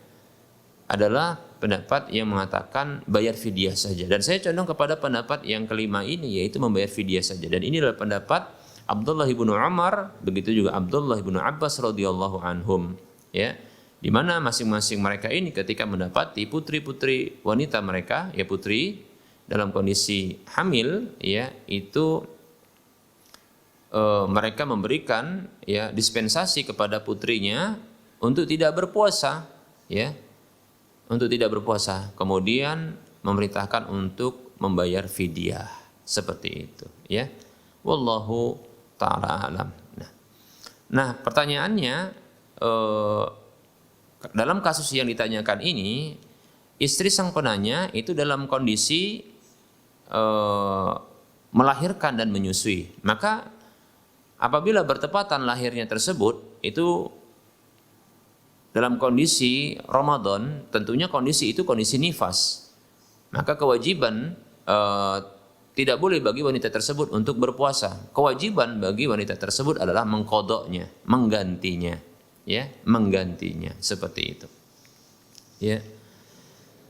adalah pendapat yang mengatakan bayar fidyah saja. Dan saya condong kepada pendapat yang kelima ini, yaitu membayar fidyah saja. Dan ini adalah pendapat Abdullah bin Umar, begitu juga Abdullah bin Abbas radhiyallahu anhum, ya. Di mana masing-masing mereka ini ketika mendapati putri-putri wanita mereka, ya putri dalam kondisi hamil, ya itu mereka memberikan ya dispensasi kepada putrinya untuk tidak berpuasa, ya. Untuk tidak berpuasa, kemudian memerintahkan untuk membayar fidyah seperti itu, ya. Wallahu ta'ala alam. Nah, pertanyaannya dalam kasus yang ditanyakan ini, istri sang penanya itu dalam kondisi melahirkan dan menyusui. Maka apabila bertepatan lahirnya tersebut itu dalam kondisi Ramadan, tentunya kondisi itu kondisi nifas. Maka kewajiban tidak boleh bagi wanita tersebut untuk berpuasa. Kewajiban bagi wanita tersebut adalah mengqadanya, menggantinya, ya, menggantinya seperti itu. Ya.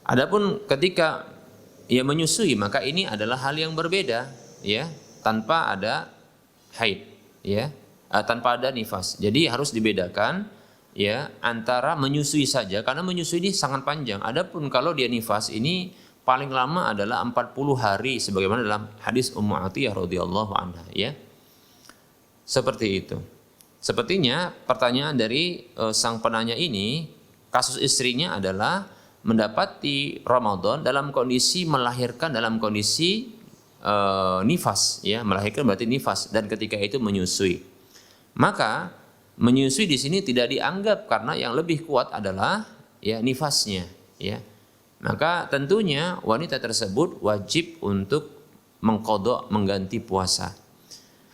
Adapun ketika ia menyusui, maka ini adalah hal yang berbeda, ya, tanpa ada haid, ya, tanpa ada nifas. Jadi harus dibedakan, ya, antara menyusui saja, karena menyusui ini sangat panjang. Adapun kalau dia nifas ini paling lama adalah 40 hari sebagaimana dalam hadis Ummu Atiyah radhiyallahu anha, ya. Seperti itu. Sepertinya pertanyaan dari sang penanya ini, kasus istrinya adalah mendapati Ramadan dalam kondisi melahirkan dalam kondisi nifas, ya, melahirkan berarti nifas, dan ketika itu menyusui. Maka menyusui di sini tidak dianggap karena yang lebih kuat adalah ya nifasnya, ya. Maka tentunya wanita tersebut wajib untuk mengqadha, mengganti puasa.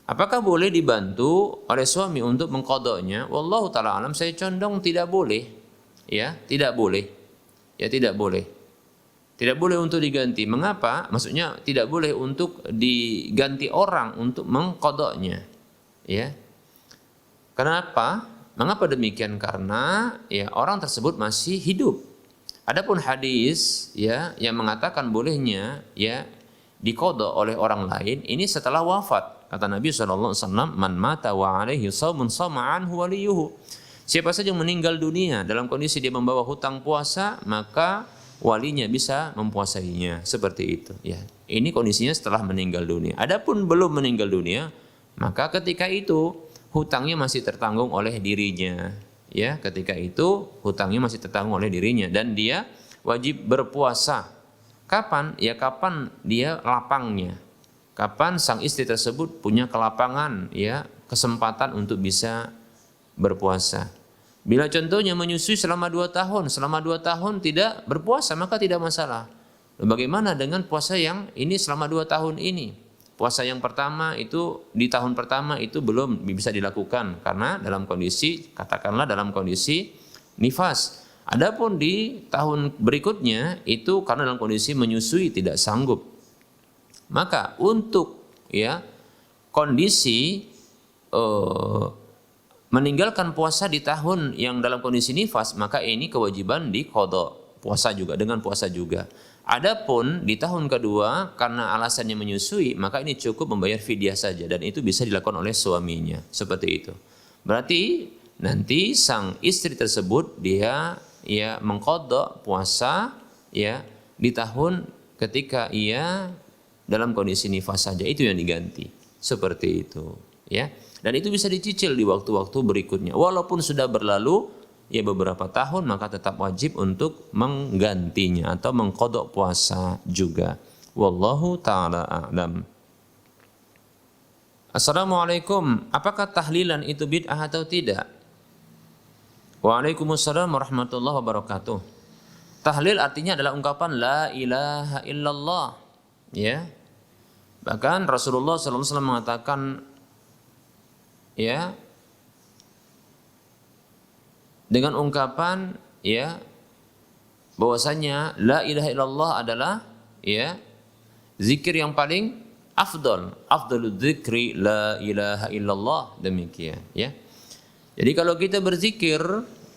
Apakah boleh dibantu oleh suami untuk mengqadhanya? Wallahu taala alam, saya condong tidak boleh, ya, tidak boleh. Ya, tidak boleh. Tidak boleh untuk diganti. Mengapa? Maksudnya tidak boleh untuk diganti orang untuk mengqadhanya, ya. Kenapa? Mengapa demikian? Karena ya orang tersebut masih hidup. Adapun hadis, ya, yang mengatakan bolehnya ya diqadha oleh orang lain ini setelah wafat. Kata Nabi SAW, man mata wa alaihi shaumun sama anhu waliyuhu. Siapa saja yang meninggal dunia dalam kondisi dia membawa hutang puasa, maka walinya bisa mempuasainya. Seperti itu, ya. Ini kondisinya setelah meninggal dunia. Adapun belum meninggal dunia, maka ketika itu hutangnya masih tertanggung oleh dirinya, ya. Ketika itu hutangnya masih tertanggung oleh dirinya dan dia wajib berpuasa. Kapan? Ya kapan dia lapangnya. Kapan sang istri tersebut punya kelapangan, ya, kesempatan untuk bisa berpuasa. Bila contohnya menyusui selama 2 tahun, selama 2 tahun tidak berpuasa, maka tidak masalah. Bagaimana dengan puasa yang ini selama 2 tahun ini? Puasa yang pertama itu di tahun pertama itu belum bisa dilakukan karena dalam kondisi, katakanlah dalam kondisi nifas. Adapun di tahun berikutnya itu karena dalam kondisi menyusui tidak sanggup. Maka untuk ya kondisi meninggalkan puasa di tahun yang dalam kondisi nifas, maka ini kewajiban diqadha, puasa juga dengan puasa juga. Adapun di tahun kedua karena alasannya menyusui, maka ini cukup membayar fidyah saja dan itu bisa dilakukan oleh suaminya. Seperti itu. Berarti nanti sang istri tersebut dia ya mengqadha puasa ya di tahun ketika ia dalam kondisi nifas saja, itu yang diganti. Seperti itu, ya. Dan itu bisa dicicil di waktu-waktu berikutnya. Walaupun sudah berlalu ya beberapa tahun, maka tetap wajib untuk menggantinya atau mengqadha puasa juga. Wallahu ta'ala a'lam. Assalamualaikum, apakah tahlilan itu bid'ah atau tidak? Waalaikumsalam warahmatullahi wabarakatuh. Tahlil artinya adalah ungkapan la ilaha illallah, ya. Bahkan Rasulullah SAW mengatakan ya dengan ungkapan ya bahwasanya la ilaha illallah adalah ya zikir yang paling afdalul dzikri la ilaha illallah, demikian ya. Jadi kalau kita berzikir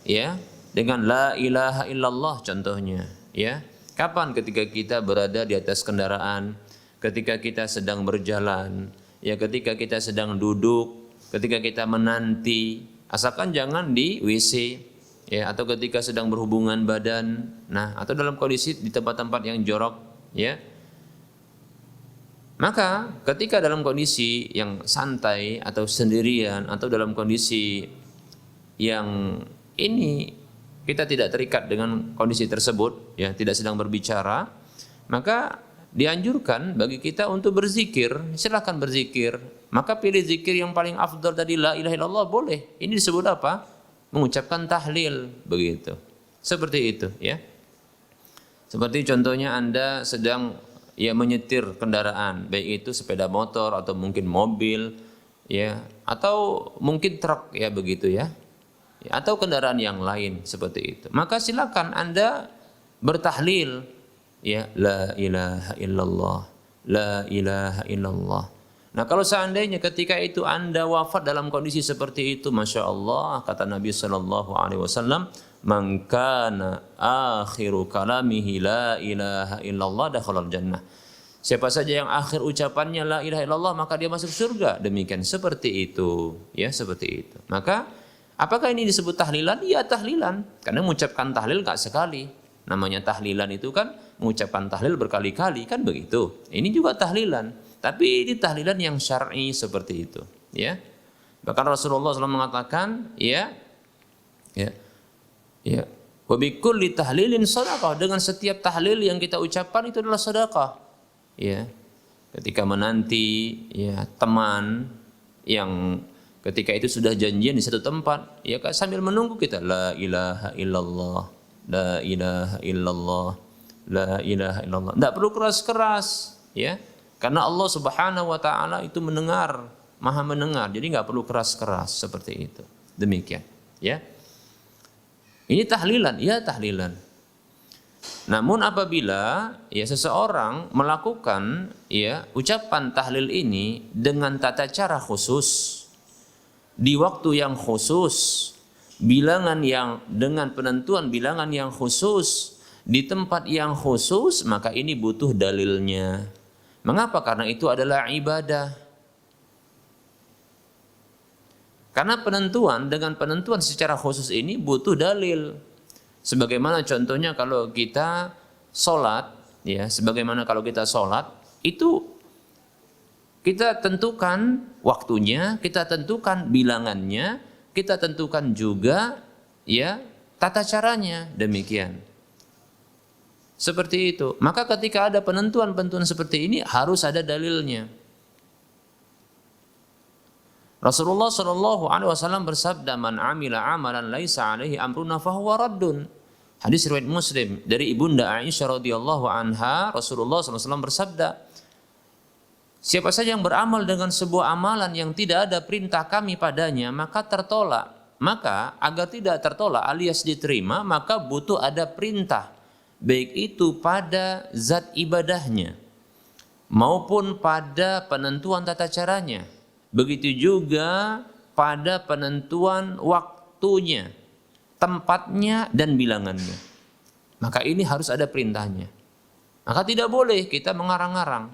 ya dengan la ilaha illallah contohnya ya. Kapan? Ketika kita berada di atas kendaraan, ketika kita sedang berjalan, ya ketika kita sedang duduk, ketika kita menanti, asalkan jangan di WC, ya, atau ketika sedang berhubungan badan, nah, atau dalam kondisi di tempat-tempat yang jorok, ya. Maka ketika dalam kondisi yang santai atau sendirian atau dalam kondisi yang ini kita tidak terikat dengan kondisi tersebut, ya, tidak sedang berbicara, maka dianjurkan bagi kita untuk berzikir. Silakan berzikir. Maka pilih zikir yang paling afdal tadi, la ilaha illallah, boleh. Ini disebut apa? Mengucapkan tahlil, begitu. Seperti itu, ya. Seperti contohnya Anda sedang menyetir kendaraan, baik itu sepeda motor atau mungkin mobil, ya, atau mungkin truk, ya, begitu, ya. Atau kendaraan yang lain seperti itu. Maka silakan Anda bertahlil, ya, la ilaha illallah, la ilaha illallah. Nah, kalau seandainya ketika itu Anda wafat dalam kondisi seperti itu, Masya Allah, kata Nabi SAW, man kana akhiru kalamihi la ilaha illallah dakhalal jannah. Siapa saja yang akhir ucapannya la ilaha illallah, maka dia masuk surga. Demikian, seperti itu, ya, seperti itu. Maka apakah ini disebut tahlilan? Ya, tahlilan. Karena mengucapkan tahlil gak sekali. Namanya tahlilan itu kan mengucapkan tahlil berkali-kali, kan begitu. Ini juga tahlilan. Tapi ini tahlilan yang syar'i seperti itu, ya. Bahkan Rasulullah SAW mengatakan, wa bikulli tahlilin shadaqah, dengan setiap tahlil yang kita ucapkan itu adalah sedekah. Ya. Ketika menanti, ya, teman yang ketika itu sudah janjian di satu tempat, ya, sambil menunggu kita la ilaha illallah, la ilaha illallah, la ilaha illallah. Tidak perlu keras-keras, ya. Karena Allah Subhanahu wa taala itu mendengar, Maha mendengar. Jadi enggak perlu keras-keras seperti itu. Demikian, ya. Ini tahlilan, ya, tahlilan. Namun apabila, ya, seseorang melakukan, ya, ucapan tahlil ini dengan tata cara khusus, di waktu yang khusus, bilangan yang dengan penentuan bilangan yang khusus, di tempat yang khusus, maka ini butuh dalilnya. Mengapa? Karena itu adalah ibadah. Karena dengan penentuan secara khusus ini butuh dalil. Sebagaimana contohnya kalau kita sholat, ya, sebagaimana kalau kita sholat, itu kita tentukan waktunya, kita tentukan bilangannya, kita tentukan juga, ya, tata caranya, demikian. Seperti itu. Maka ketika ada penentuan-penentuan seperti ini harus ada dalilnya. Rasulullah SAW bersabda, man amila amalan laisa alaihi amruna fahuwa raddun. Hadis riwayat Muslim dari Ibunda Aisyah radhiyallahu anha, Rasulullah SAW bersabda, siapa saja yang beramal dengan sebuah amalan yang tidak ada perintah kami padanya, maka tertolak. Maka agar tidak tertolak alias diterima, maka butuh ada perintah, baik itu pada zat ibadahnya maupun pada penentuan tata caranya. Begitu juga pada penentuan waktunya, tempatnya, dan bilangannya. Maka ini harus ada perintahnya. Maka tidak boleh kita mengarang-arang.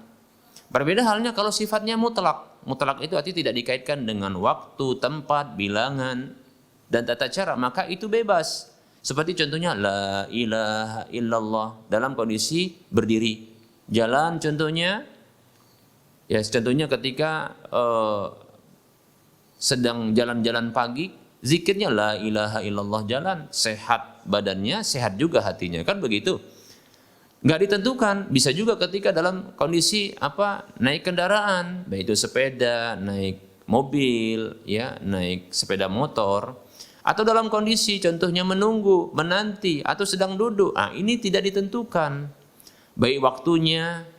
Berbeda halnya kalau sifatnya mutlak. Mutlak itu artinya tidak dikaitkan dengan waktu, tempat, bilangan, dan tata cara. Maka itu bebas. Seperti contohnya la ilaha illallah dalam kondisi berdiri. Jalan contohnya, ya, contohnya ketika sedang jalan-jalan pagi, zikirnya la ilaha illallah, jalan, sehat badannya, sehat juga hatinya, kan begitu. Nggak ditentukan, bisa juga ketika dalam kondisi naik kendaraan, baik itu sepeda, naik mobil, ya, naik sepeda motor, atau dalam kondisi contohnya menunggu, menanti, atau sedang duduk. Ini tidak ditentukan, baik waktunya,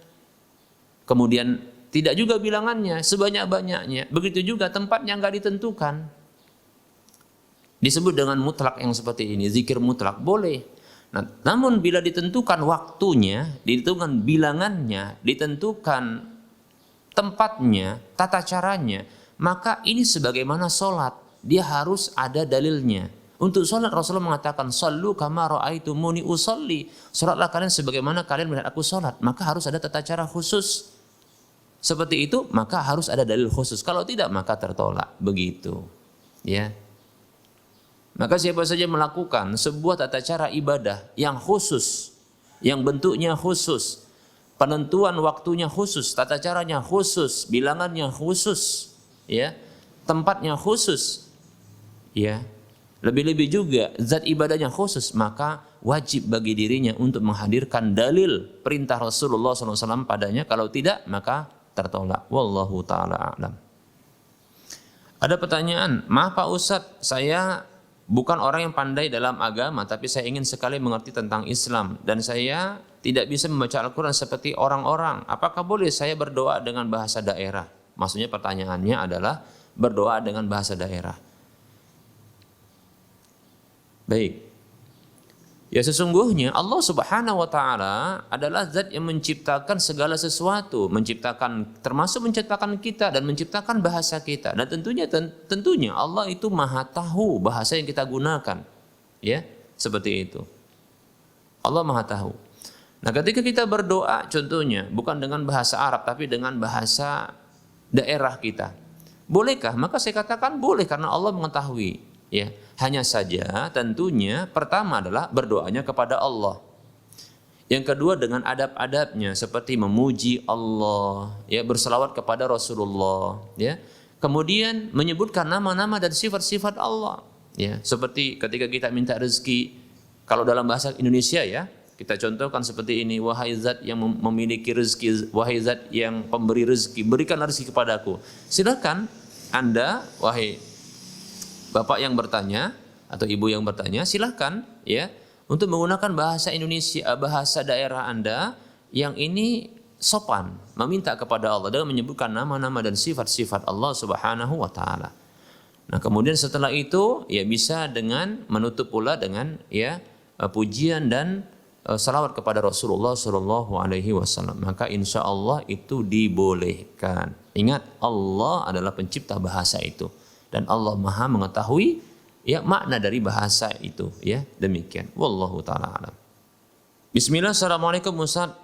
kemudian tidak juga bilangannya, sebanyak-banyaknya. Begitu juga tempatnya nggak ditentukan. Disebut dengan mutlak yang seperti ini, zikir mutlak, boleh. Nah, namun bila ditentukan waktunya, ditentukan bilangannya, ditentukan tempatnya, tata caranya, maka ini sebagaimana sholat, dia harus ada dalilnya, Untuk sholat Rasulullah mengatakan, "Shallu kama ra'aitumuni usolli." Sholatlah kalian sebagaimana kalian melihat aku sholat. Maka harus ada tata cara khusus. Seperti itu, maka harus ada dalil khusus. Kalau tidak, maka tertolak. Begitu. Ya. Maka siapa saja melakukan sebuah tata cara ibadah yang khusus, yang bentuknya khusus, penentuan waktunya khusus, tata caranya khusus, bilangannya khusus, ya, tempatnya khusus, ya, lebih-lebih juga zat ibadahnya khusus, maka wajib bagi dirinya untuk menghadirkan dalil perintah Rasulullah SAW padanya. Kalau tidak, maka tertolak. Wallahu ta'ala a'lam. Ada pertanyaan, maaf Pak Ustadz, saya bukan orang yang pandai dalam agama, tapi saya ingin sekali mengerti tentang Islam, dan saya tidak bisa membaca Al-Quran seperti orang-orang. Apakah boleh saya berdoa dengan bahasa daerah? Maksudnya pertanyaannya adalah berdoa dengan bahasa daerah. Baik. Ya sesungguhnya Allah Subhanahu wa taala adalah zat yang menciptakan segala sesuatu, termasuk menciptakan kita dan menciptakan bahasa kita. Dan tentunya Allah itu Maha tahu bahasa yang kita gunakan. Ya, seperti itu. Allah Maha tahu. Nah, ketika kita berdoa contohnya bukan dengan bahasa Arab tapi dengan bahasa daerah kita. Bolehkah? Maka saya katakan boleh karena Allah mengetahui. Ya, hanya saja tentunya pertama adalah berdoanya kepada Allah. Yang kedua dengan adab-adabnya seperti memuji Allah, ya, berselawat kepada Rasulullah, ya. Kemudian menyebutkan nama-nama dan sifat-sifat Allah, ya. Seperti ketika kita minta rezeki, kalau dalam bahasa Indonesia ya, kita contohkan seperti ini, wahai zat yang memiliki rezeki, wahai zat yang pemberi rezeki, berikanlah rezeki kepadaku. Silakan Anda, wahai Bapak yang bertanya atau Ibu yang bertanya, silahkan ya untuk menggunakan bahasa Indonesia, bahasa daerah Anda yang ini sopan, meminta kepada Allah dengan menyebutkan nama-nama dan sifat-sifat Allah Subhanahu wa taala. Nah, kemudian setelah itu ya bisa dengan menutup pula dengan ya pujian dan salawat kepada Rasulullah sallallahu alaihi wasallam. Maka insya Allah itu dibolehkan. Ingat, Allah adalah pencipta bahasa itu. Dan Allah Maha mengetahui ya makna dari bahasa itu, ya. Demikian. Wallahu taala alam. Bismillah, assalamualaikum Ustaz.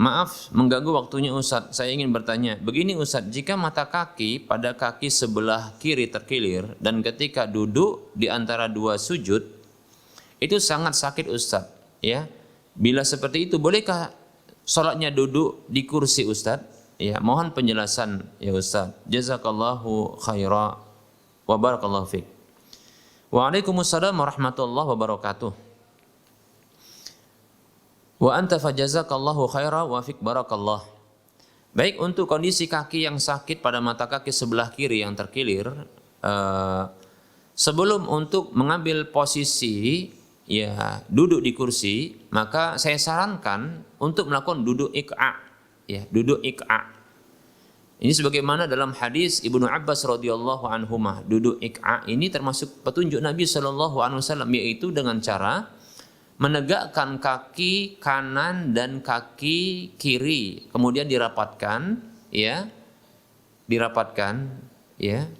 Maaf mengganggu waktunya Ustaz. Saya ingin bertanya, begini Ustaz, jika mata kaki pada kaki sebelah kiri terkilir dan ketika duduk di antara dua sujud itu sangat sakit Ustaz, ya. Bila seperti itu bolehkah sholatnya duduk di kursi Ustaz? Ya, mohon penjelasan ya Ustaz. Jazakallahu khaira wa barakallahu fiik. Waalaikumsalam warahmatullahi wabarakatuh. Wa anta fajazakallahu khaira wa fiik barakallah. Baik, untuk kondisi kaki yang sakit pada mata kaki sebelah kiri yang terkilir, sebelum untuk mengambil posisi ya duduk di kursi, maka saya sarankan untuk melakukan duduk iqa', ya, duduk iqa'. Ini sebagaimana dalam hadis Ibnu Abbas radhiyallahu anhuma, duduk iqa' ini termasuk petunjuk Nabi sallallahu alaihi wasallam, yaitu dengan cara menegakkan kaki kanan dan kaki kiri, kemudian dirapatkan, ya. Dirapatkan, ya.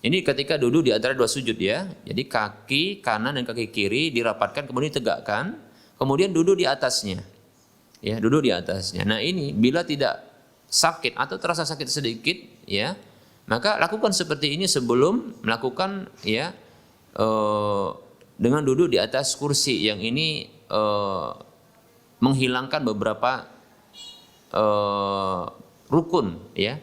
Ini ketika duduk di antara dua sujud ya. Jadi kaki kanan dan kaki kiri dirapatkan kemudian ditegakkan, kemudian duduk di atasnya. Ya, duduk di atasnya. Nah, ini bila tidak sakit atau terasa sakit sedikit, ya, maka lakukan seperti ini sebelum melakukan ya dengan duduk di atas kursi yang ini menghilangkan beberapa rukun, ya.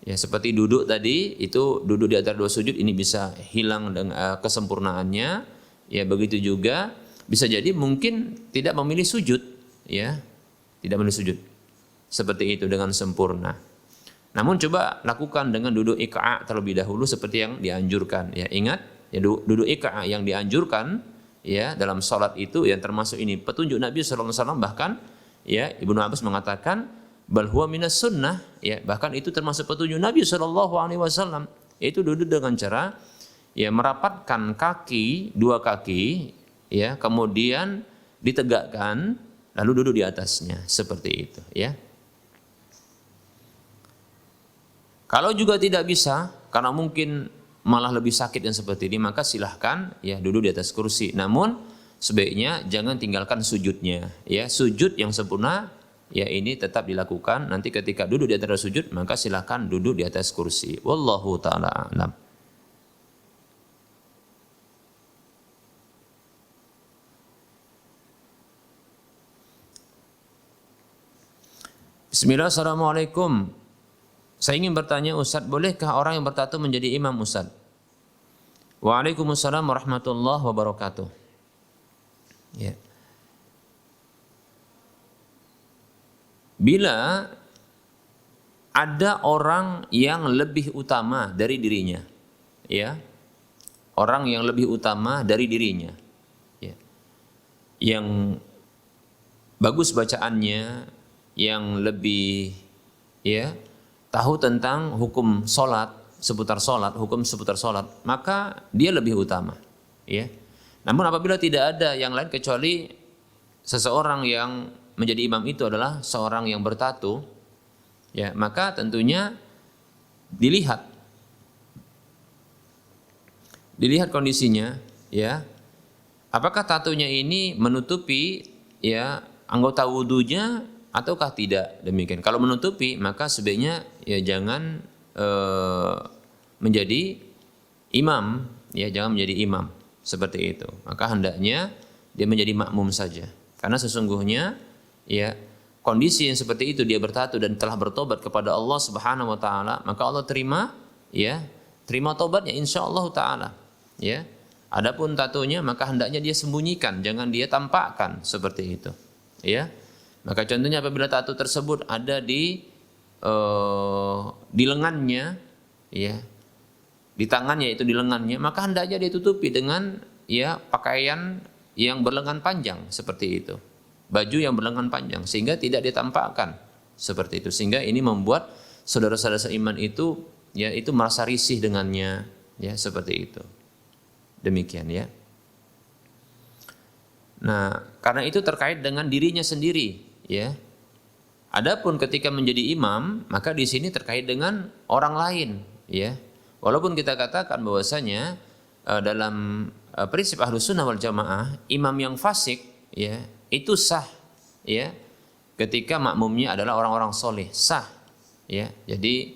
Ya, seperti duduk tadi itu duduk di antara dua sujud ini bisa hilang dengan kesempurnaannya, ya. Begitu juga bisa jadi mungkin tidak memilih sujud, ya, tidak memilih sujud seperti itu dengan sempurna. Namun coba lakukan dengan duduk iqa' terlebih dahulu seperti yang dianjurkan. Ya, ingat, ya, duduk iqa' yang dianjurkan ya dalam salat itu yang termasuk ini petunjuk Nabi sallallahu alaihi wasallam, bahkan ya Ibnu Abbas mengatakan bal huwa minas sunnah, ya, bahkan itu termasuk petunjuk Nabi sallallahu alaihi wasallam, yaitu duduk dengan cara ya merapatkan kaki, dua kaki, ya, kemudian ditegakkan lalu duduk di atasnya seperti itu, ya. Kalau juga tidak bisa, karena mungkin malah lebih sakit yang seperti ini, maka silahkan ya duduk di atas kursi. Namun sebaiknya jangan tinggalkan sujudnya. Ya, sujud yang sempurna ya ini tetap dilakukan. Nanti ketika duduk di atas sujud, maka silahkan duduk di atas kursi. Wallahu taala a'lam. Bismillah, assalamualaikum. Saya ingin bertanya Ustadz, bolehkah orang yang bertato menjadi imam Ustadz? Waalaikumsalam warahmatullahi wabarakatuh. Ya. Bila ada orang yang lebih utama dari dirinya, ya, orang yang lebih utama dari dirinya, ya, yang bagus bacaannya, yang lebih ya tahu tentang hukum sholat, seputar sholat, hukum seputar sholat, maka dia lebih utama. Ya. Namun apabila tidak ada yang lain kecuali seseorang yang menjadi imam itu adalah seorang yang bertato, ya, maka tentunya dilihat kondisinya, ya, apakah tatonya ini menutupi ya anggota wudunya ataukah tidak, demikian. Kalau menutupi, maka sebaiknya ya jangan menjadi imam, ya jangan menjadi imam seperti itu. Maka hendaknya dia menjadi makmum saja. Karena sesungguhnya ya kondisi yang seperti itu, dia bertato dan telah bertobat kepada Allah Subhanahu wa taala, maka Allah terima tobatnya insyaallah taala, ya. Adapun tatonya maka hendaknya dia sembunyikan, jangan dia tampakkan seperti itu, ya. Maka contohnya apabila tato tersebut ada di lengannya, ya, di tangannya itu di lengannya, maka hendaknya dia tutupi dengan ya pakaian yang berlengan panjang seperti itu, baju yang berlengan panjang sehingga tidak ditampakkan seperti itu. Sehingga ini membuat saudara-saudara seiman itu ya itu merasa risih dengannya, ya seperti itu. Demikian ya. Nah, karena itu terkait dengan dirinya sendiri. Ya, adapun ketika menjadi imam, maka di sini terkait dengan orang lain. Ya, walaupun kita katakan bahwasanya dalam prinsip Ahlus Sunnah wal Jamaah, imam yang fasik, ya, itu sah, ya, ketika makmumnya adalah orang-orang soleh, sah. Ya, jadi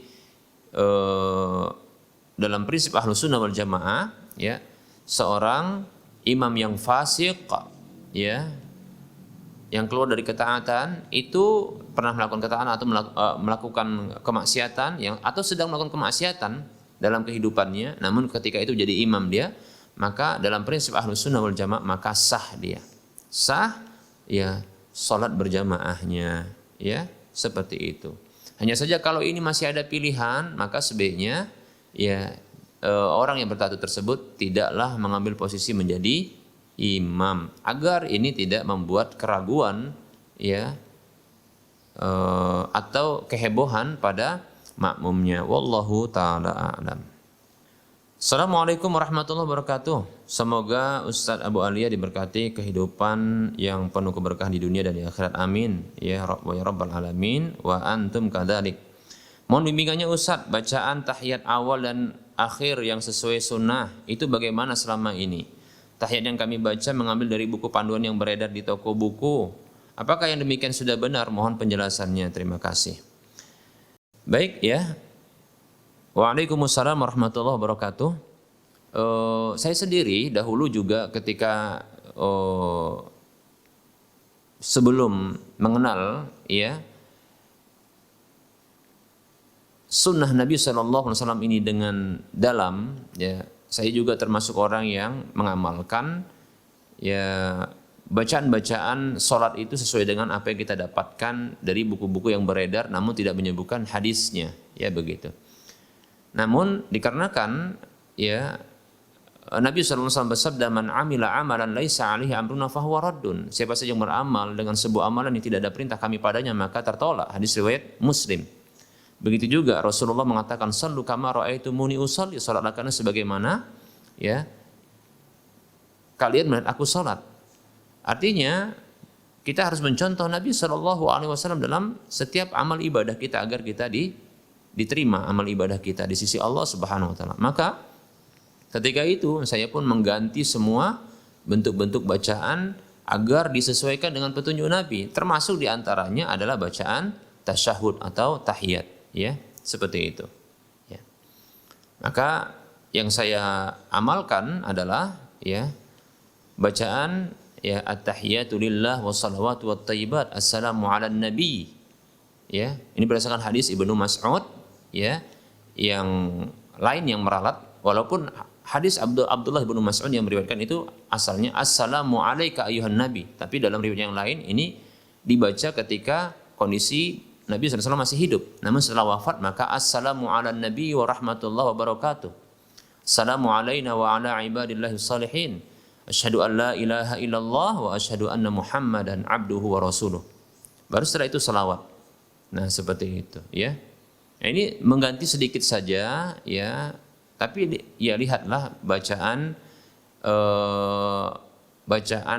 dalam prinsip Ahlus Sunnah wal Jamaah, ya, seorang imam yang fasik, ya, yang keluar dari ketaatan itu pernah melakukan ketaatan atau melakukan kemaksiatan atau sedang melakukan kemaksiatan dalam kehidupannya, namun ketika itu jadi imam dia, maka dalam prinsip Ahlus Sunnah wal Jamaah maka sah dia. Sah ya salat berjamaahnya, ya, seperti itu. Hanya saja kalau ini masih ada pilihan, maka sebaiknya ya orang yang bertato tersebut tidaklah mengambil posisi menjadi imam agar ini tidak membuat keraguan ya atau kehebohan pada makmumnya. Wallahu taala a'lam. Assalamualaikum warahmatullahi wabarakatuh. Semoga Ustadz Abu Alia diberkati kehidupan yang penuh keberkahan di dunia dan di akhirat. Amin ya rabbal alamin wa antum kadzalik. Mohon bimbingannya Ustadz, bacaan tahiyat awal dan akhir yang sesuai sunnah itu bagaimana selama ini? Tahiyat yang kami baca mengambil dari buku panduan yang beredar di toko buku. Apakah yang demikian sudah benar? Mohon penjelasannya. Terima kasih. Baik ya. Waalaikumsalam warahmatullahi wabarakatuh. Saya sendiri dahulu juga ketika sebelum mengenal ya sunnah Nabi SAW ini dengan dalam, ya, saya juga termasuk orang yang mengamalkan ya bacaan-bacaan sholat itu sesuai dengan apa yang kita dapatkan dari buku-buku yang beredar, namun tidak menyebutkan hadisnya, ya begitu. Namun dikarenakan ya Nabi SAW bersabda, man amila amalan laisa alaihi amruna fahuwa raddun. Siapa saja yang beramal dengan sebuah amalan yang tidak ada perintah kami padanya, maka tertolak. Hadis riwayat Muslim. Begitu juga Rasulullah mengatakan, sallu kama ra'aitumuni usalli, salatlah karena sebagaimana ya kalian melihat aku salat. Artinya kita harus mencontoh Nabi SAW dalam setiap amal ibadah kita agar kita diterima amal ibadah kita di sisi Allah Subhanahu wa taala. Maka Ketika itu saya pun mengganti semua bentuk-bentuk bacaan agar disesuaikan dengan petunjuk Nabi. Termasuk diantaranya adalah bacaan tasyahud atau tahiyat, ya, seperti itu. Ya. Maka yang saya amalkan adalah ya bacaan ya at-tahiyatu lillah wassalawatu wattayyibat assalamu ala nabi. Ya, ini berdasarkan hadis Ibnu Mas'ud ya, yang lain yang meralat, walaupun hadis Abdullah bin Mas'ud yang meriwayatkan itu asalnya assalamu alayka ayyuhan nabi, tapi dalam riwayat yang lain ini dibaca ketika kondisi Nabi SAW masih hidup. Namun setelah wafat maka assalamu ala nabi wa rahmatullahi wa barakatuh. Assalamu alayna wa ala ibadillahi salihin. Asyhadu an la ilaha illallah wa asyhadu anna Muhammadan abduhu wa rasuluh. Baru setelah itu salawat. Nah, seperti itu ya. Nah, ini mengganti sedikit saja ya, tapi ya lihatlah bacaan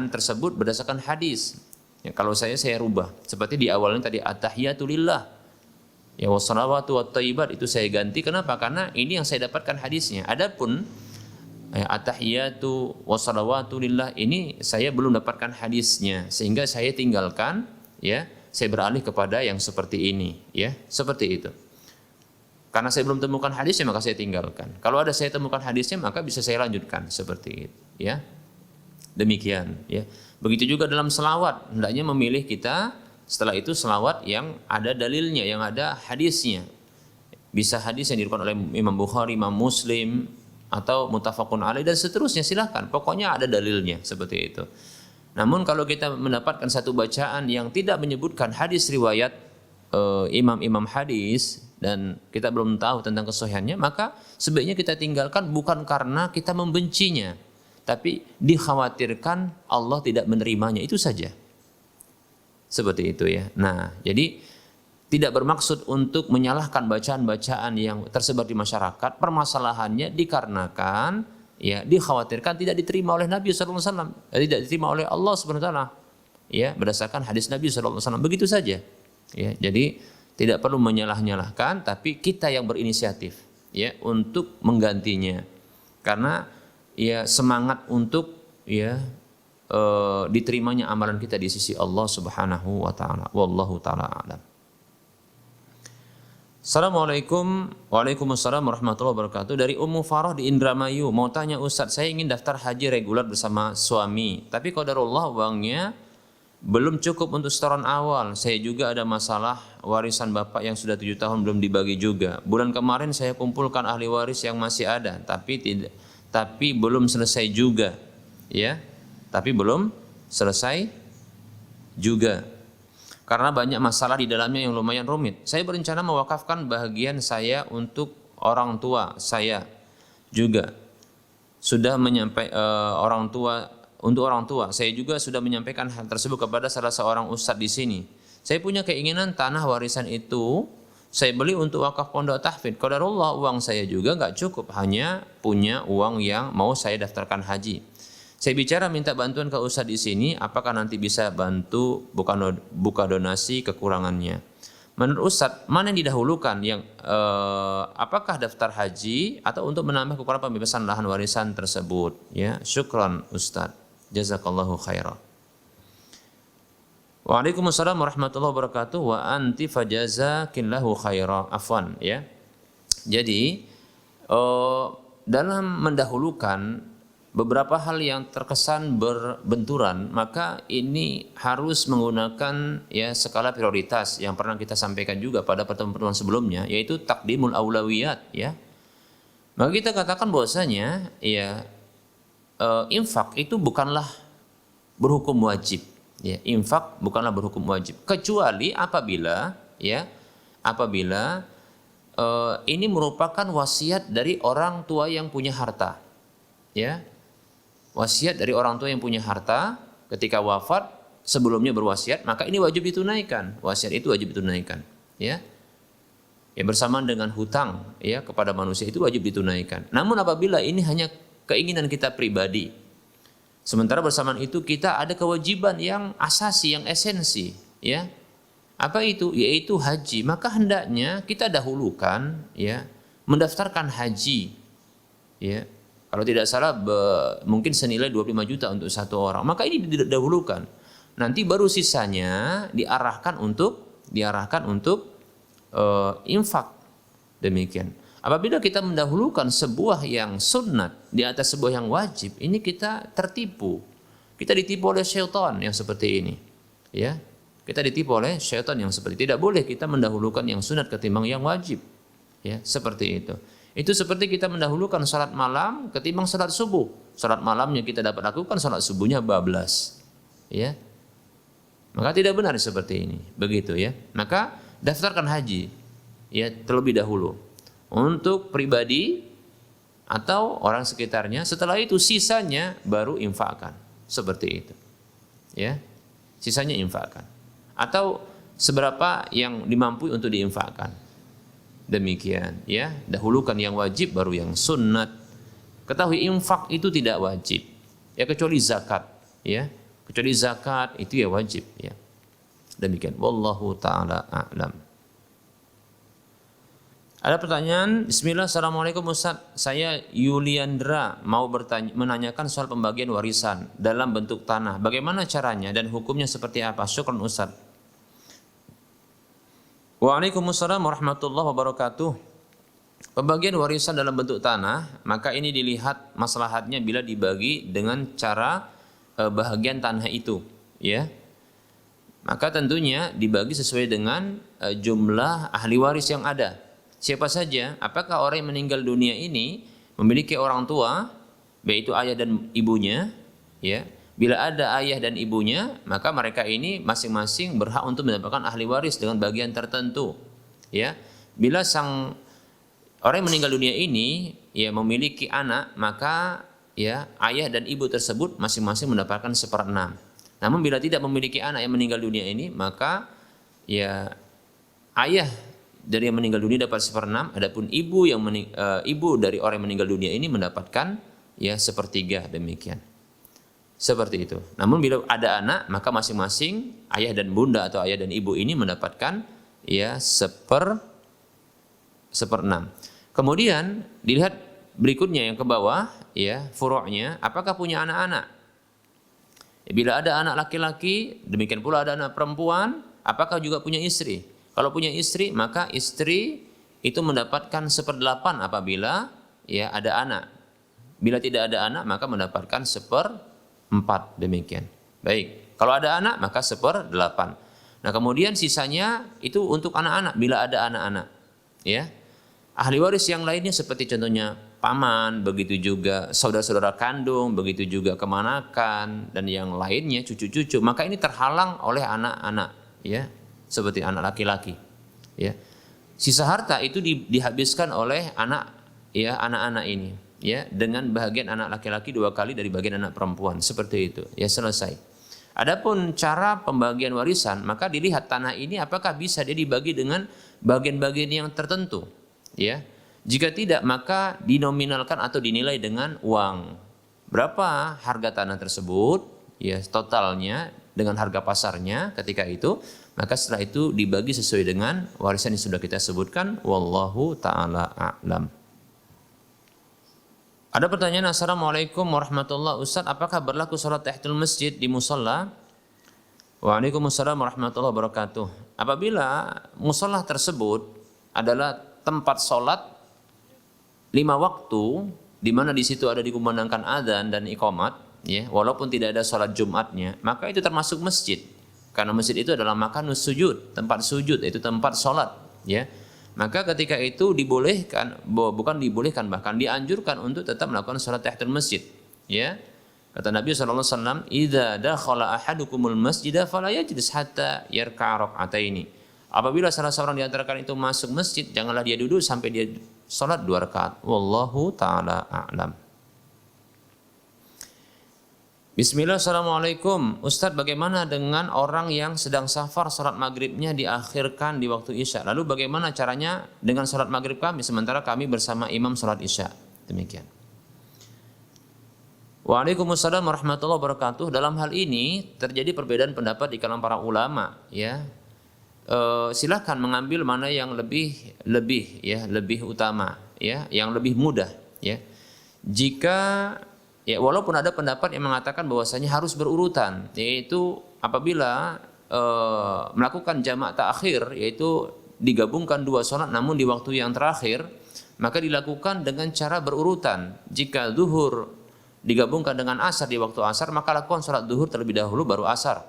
tersebut berdasarkan hadis. Ya, kalau saya rubah. Seperti di awalnya tadi at-tahiyatu lillah. Ya wassalawatu wattayyibat itu saya ganti. Kenapa? Karena ini yang saya dapatkan hadisnya. Adapun at-tahiyatu wassalawatu lillah ini saya belum dapatkan hadisnya, sehingga saya tinggalkan ya, saya beralih kepada yang seperti ini ya, seperti itu. Karena saya belum temukan hadisnya maka saya tinggalkan. Kalau ada saya temukan hadisnya maka bisa saya lanjutkan seperti itu ya. Demikian ya. Begitu juga dalam selawat, hendaknya memilih kita setelah itu selawat yang ada dalilnya, yang ada hadisnya. Bisa hadis yang diriwayatkan oleh Imam Bukhari, Imam Muslim, atau muttafaqun alaih dan seterusnya, silahkan. Pokoknya ada dalilnya seperti itu. Namun kalau kita mendapatkan satu bacaan yang tidak menyebutkan hadis riwayat imam-imam hadis dan kita belum tahu tentang kesahihannya, maka sebaiknya kita tinggalkan, bukan karena kita membencinya, tapi dikhawatirkan Allah tidak menerimanya, itu saja. Seperti itu ya. Nah, jadi tidak bermaksud untuk menyalahkan bacaan-bacaan yang tersebar di masyarakat. Permasalahannya dikarenakan ya dikhawatirkan tidak diterima oleh Nabi sallallahu alaihi wasallam, tidak diterima oleh Allah Subhanahu wa taala. Ya, berdasarkan hadis Nabi sallallahu alaihi wasallam. Begitu saja. Ya, jadi tidak perlu menyalah-nyalahkan, tapi kita yang berinisiatif ya untuk menggantinya. Karena ya semangat untuk ya diterimanya amalan kita di sisi Allah Subhanahu wa taala. Wallahu taala a'lam. Assalamualaikum. Waalaikumsalam warahmatullahi wabarakatuh. Dari Ummu Farah di Indramayu, mau tanya Ustadz, saya ingin daftar haji reguler bersama suami, tapi qadarullah uangnya belum cukup untuk setoran awal. Saya juga ada masalah warisan bapak yang sudah 7 tahun belum dibagi juga. Bulan kemarin saya kumpulkan ahli waris yang masih ada, tapi belum selesai juga. Ya, tapi belum selesai juga. Karena banyak masalah di dalamnya yang lumayan rumit. Saya berencana mewakafkan bahagian saya untuk orang tua saya juga. Sudah untuk orang tua. Saya juga sudah menyampaikan hal tersebut kepada salah seorang ustadz di sini. Saya punya keinginan tanah warisan itu saya beli untuk wakaf pondok tahfidz. Qadarullah uang saya juga nggak cukup, hanya punya uang yang mau saya daftarkan haji. Saya bicara minta bantuan ke ustadz di sini, apakah nanti bisa bantu buka donasi kekurangannya. Menurut ustadz, mana yang didahulukan, apakah daftar haji atau untuk menambah kekurangan pembebasan lahan warisan tersebut? Ya, syukran ustadz, jazakallahu khairan. Waalaikumsalam warahmatullahi wabarakatuh. Wa anti fajazakillahu khairan. Afwan ya. Jadi dalam mendahulukan beberapa hal yang terkesan berbenturan, maka ini harus menggunakan ya skala prioritas yang pernah kita sampaikan juga pada pertemuan sebelumnya, yaitu taqdimul aulawiyat ya. Maka kita katakan bahwasanya ya infak itu bukanlah berhukum wajib ya, infak bukanlah berhukum wajib kecuali apabila ini merupakan wasiat dari orang tua yang punya harta ya. Wasiat dari orang tua yang punya harta ketika wafat sebelumnya berwasiat, maka ini wajib ditunaikan. Wasiat itu wajib ditunaikan, ya. Ya bersamaan dengan hutang ya kepada manusia itu wajib ditunaikan. Namun apabila ini hanya keinginan kita pribadi, sementara bersamaan itu kita ada kewajiban yang asasi, yang esensi, ya. Apa itu? Yaitu haji. Maka hendaknya kita dahulukan ya mendaftarkan haji, ya. Kalau tidak salah mungkin senilai 25 juta untuk satu orang. Maka ini didahulukan. Nanti baru sisanya diarahkan untuk infak. Demikian. Apabila kita mendahulukan sebuah yang sunnat di atas sebuah yang wajib, ini kita tertipu. Kita ditipu oleh syaitan yang seperti ini. Ya. Kita ditipu oleh syaitan yang seperti ini. Tidak boleh kita mendahulukan yang sunat ketimbang yang wajib. Ya, seperti itu. Itu seperti kita mendahulukan salat malam ketimbang salat subuh. Salat malamnya kita dapat lakukan, salat subuhnya bablas. Ya. Maka tidak benar seperti ini. Begitu ya. Maka daftarkan haji ya terlebih dahulu untuk pribadi atau orang sekitarnya. Setelah itu sisanya baru infakkan. Seperti itu. Ya. Sisanya infakkan. Atau seberapa yang dimampu untuk diinfakkan. Demikian ya, dahulukan yang wajib baru yang sunnat. Ketahui infak itu tidak wajib. Ya kecuali zakat, ya. Kecuali zakat itu ya wajib, ya. Demikian. Wallahu taala a'lam. Ada pertanyaan. Bismillah. Assalamualaikum Ustaz. Saya Yuliandra mau menanyakan soal pembagian warisan dalam bentuk tanah. Bagaimana caranya dan hukumnya seperti apa? Syukran Ustaz. Waalaikumsalam warahmatullahi wabarakatuh. Pembagian warisan dalam bentuk tanah, maka ini dilihat maslahatnya bila dibagi dengan cara bahagian tanah itu, ya. Maka tentunya dibagi sesuai dengan jumlah ahli waris yang ada. Siapa saja? Apakah orang yang meninggal dunia ini memiliki orang tua, yaitu ayah dan ibunya, ya. Bila ada ayah dan ibunya, maka mereka ini masing-masing berhak untuk mendapatkan ahli waris dengan bagian tertentu. Ya, bila sang orang yang meninggal dunia ini ya memiliki anak, maka ya ayah dan ibu tersebut masing-masing mendapatkan 1/6. Namun bila tidak memiliki anak yang meninggal dunia ini, maka ya ayah dari yang meninggal dunia dapat 1/6, adapun ibu dari orang yang meninggal dunia ini mendapatkan ya 1/3 demikian. Seperti itu. Namun bila ada anak, maka masing-masing ayah dan bunda atau ayah dan ibu ini mendapatkan ya 1/6. Kemudian dilihat berikutnya yang ke bawah, ya furu'nya, apakah punya anak-anak? Bila ada anak laki-laki, demikian pula ada anak perempuan, apakah juga punya istri? Kalau punya istri, maka istri itu mendapatkan 1/8 apabila ya ada anak. Bila tidak ada anak, maka mendapatkan 1/4 demikian. Baik. Kalau ada anak maka 1/8. Nah, kemudian sisanya itu untuk anak-anak bila ada anak-anak. Ya. Ahli waris yang lainnya seperti contohnya paman, begitu juga saudara-saudara kandung, begitu juga kemanakan dan yang lainnya cucu-cucu, maka ini terhalang oleh anak-anak, ya. Seperti anak laki-laki. Ya. Sisa harta itu dihabiskan oleh anak-anak ini. Ya, dengan bagian anak laki-laki 2 kali dari bagian anak perempuan, seperti itu. Ya, selesai. Adapun cara pembagian warisan, maka dilihat tanah ini apakah bisa dia dibagi dengan bagian-bagian yang tertentu. Ya, jika tidak maka dinominalkan atau dinilai dengan uang. Berapa harga tanah tersebut? Ya, totalnya dengan harga pasarnya ketika itu. Maka setelah itu dibagi sesuai dengan warisan yang sudah kita sebutkan. Wallahu taala a'lam. Ada pertanyaan. Assalamualaikum warahmatullahi wabarakatuh. Ustaz, apakah berlaku salat tahiyatul masjid di musalla? Waalaikumsalam warahmatullahi wabarakatuh. Apabila musalla tersebut adalah tempat salat 5 waktu, di mana di situ ada dikumandangkan adzan dan iqamat, ya, walaupun tidak ada salat Jumatnya, maka itu termasuk masjid. Karena masjid itu adalah makanus sujud, tempat sujud, itu tempat salat, ya. Maka ketika itu dibolehkan, bukan dibolehkan, bahkan dianjurkan untuk tetap melakukan salat tahiyatul masjid. Ya, kata Nabi SAW, "Idza dakhala ahadukumul masjidah fala yajlis hatta yarka'a rak'ataini." Apabila salah seorang di antara kalian itu masuk masjid, janganlah dia duduk sampai dia salat 2 rakaat. Wallahu taala a'lam. Bismillah, assalamualaikum. Ustadz, bagaimana dengan orang yang sedang safar, salat maghribnya diakhirkan di waktu isya? Lalu bagaimana caranya dengan salat maghrib kami sementara kami bersama imam salat isya? Demikian. Waalaikumsalam warahmatullahi wabarakatuh. Dalam hal ini terjadi perbedaan pendapat di kalangan para ulama. Ya, silakan mengambil mana yang lebih utama, ya, yang lebih mudah. Ya. jika ya walaupun ada pendapat yang mengatakan bahwasanya harus berurutan, yaitu apabila melakukan jamak ta'khir, yaitu digabungkan dua sholat namun di waktu yang terakhir, maka dilakukan dengan cara berurutan. Jika zuhur digabungkan dengan asar di waktu asar, maka lakukan sholat zuhur terlebih dahulu baru asar.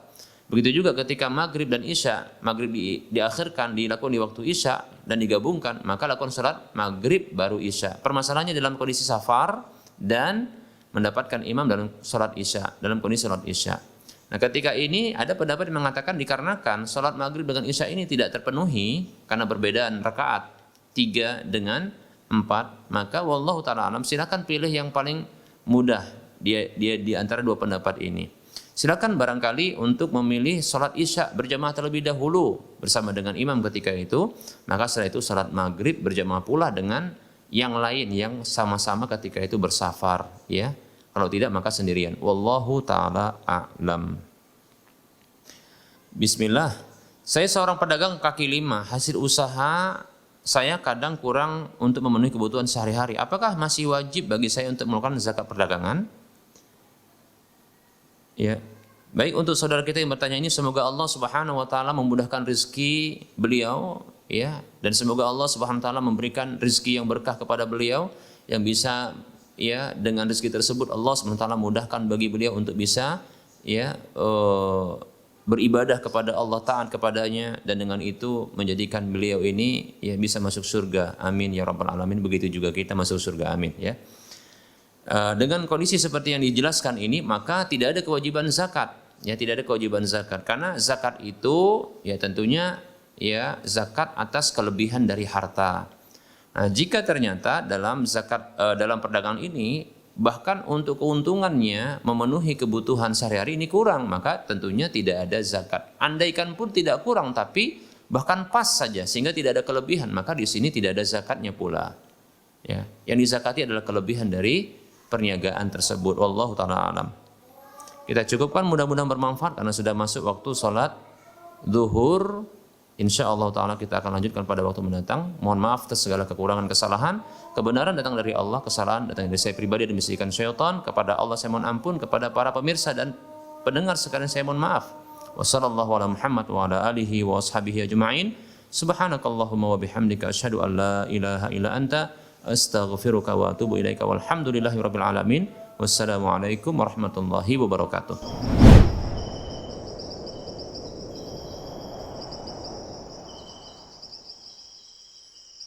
Begitu juga ketika maghrib dan isya, maghrib diakhirkan dilakukan di waktu isya dan digabungkan, maka lakukan sholat maghrib baru isya. Permasalahannya dalam kondisi safar dan mendapatkan imam dalam sholat isya, dalam kondisi sholat isya. Nah, ketika ini ada pendapat yang mengatakan dikarenakan sholat maghrib dengan isya ini tidak terpenuhi karena perbedaan rakaat 3 dengan 4, maka wallahu ta'ala alam, silakan pilih yang paling mudah dia di antara dua pendapat ini. Silakan barangkali untuk memilih sholat isya berjamaah terlebih dahulu bersama dengan imam ketika itu, maka setelah itu sholat maghrib berjamaah pula dengan yang lain yang sama-sama ketika itu bersafar, ya. Kalau tidak maka sendirian. Wallahu ta'ala a'lam. Bismillah. Saya seorang pedagang kaki lima. Hasil usaha saya kadang kurang untuk memenuhi kebutuhan sehari-hari. Apakah masih wajib bagi saya untuk melakukan zakat perdagangan? Ya. Baik, untuk saudara kita yang bertanya ini, semoga Allah Subhanahu wa taala memudahkan rezeki beliau, ya, dan semoga Allah Subhanahu wa taala memberikan rezeki yang berkah kepada beliau yang bisa, ya, dengan rezeki tersebut Allah Subhanahu wa taala mudahkan bagi beliau untuk bisa, ya, beribadah kepada Allah, taat kepadanya, dan dengan itu menjadikan beliau ini, ya, bisa masuk surga. Amin ya rabbal alamin. Begitu juga kita masuk surga. Amin, ya. Dengan kondisi seperti yang dijelaskan ini, maka tidak ada kewajiban zakat, ya, tidak ada kewajiban zakat, karena zakat itu, ya, tentunya, ya, zakat atas kelebihan dari harta. Nah, jika ternyata dalam zakat dalam perdagangan ini bahkan untuk keuntungannya memenuhi kebutuhan sehari-hari ini kurang, maka tentunya tidak ada zakat. Andaikan pun tidak kurang, tapi bahkan pas saja sehingga tidak ada kelebihan, maka di sini tidak ada zakatnya pula. Ya, yang dizakati adalah kelebihan dari perniagaan tersebut. Wallahu ta'ala alam. Kita cukupkan, mudah-mudahan bermanfaat karena sudah masuk waktu sholat zuhur. InsyaAllah ta'ala kita akan lanjutkan pada waktu mendatang. Mohon maaf atas segala kekurangan kesalahan. Kebenaran datang dari Allah, kesalahan datang dari saya pribadi dan bisikan syaitan. Kepada Allah saya mohon ampun, kepada para pemirsa dan pendengar sekalian saya mohon maaf. Wassallallahu ala Muhammad wa ala alihi wa ashabihi ajma'in. Subhanakallahumma wa bihamdika asyhadu an la ilaha illa anta astaghfiruka wa atubu ilaika walhamdulillahi rabbil alamin. Wassalamualaikum warahmatullahi wabarakatuh.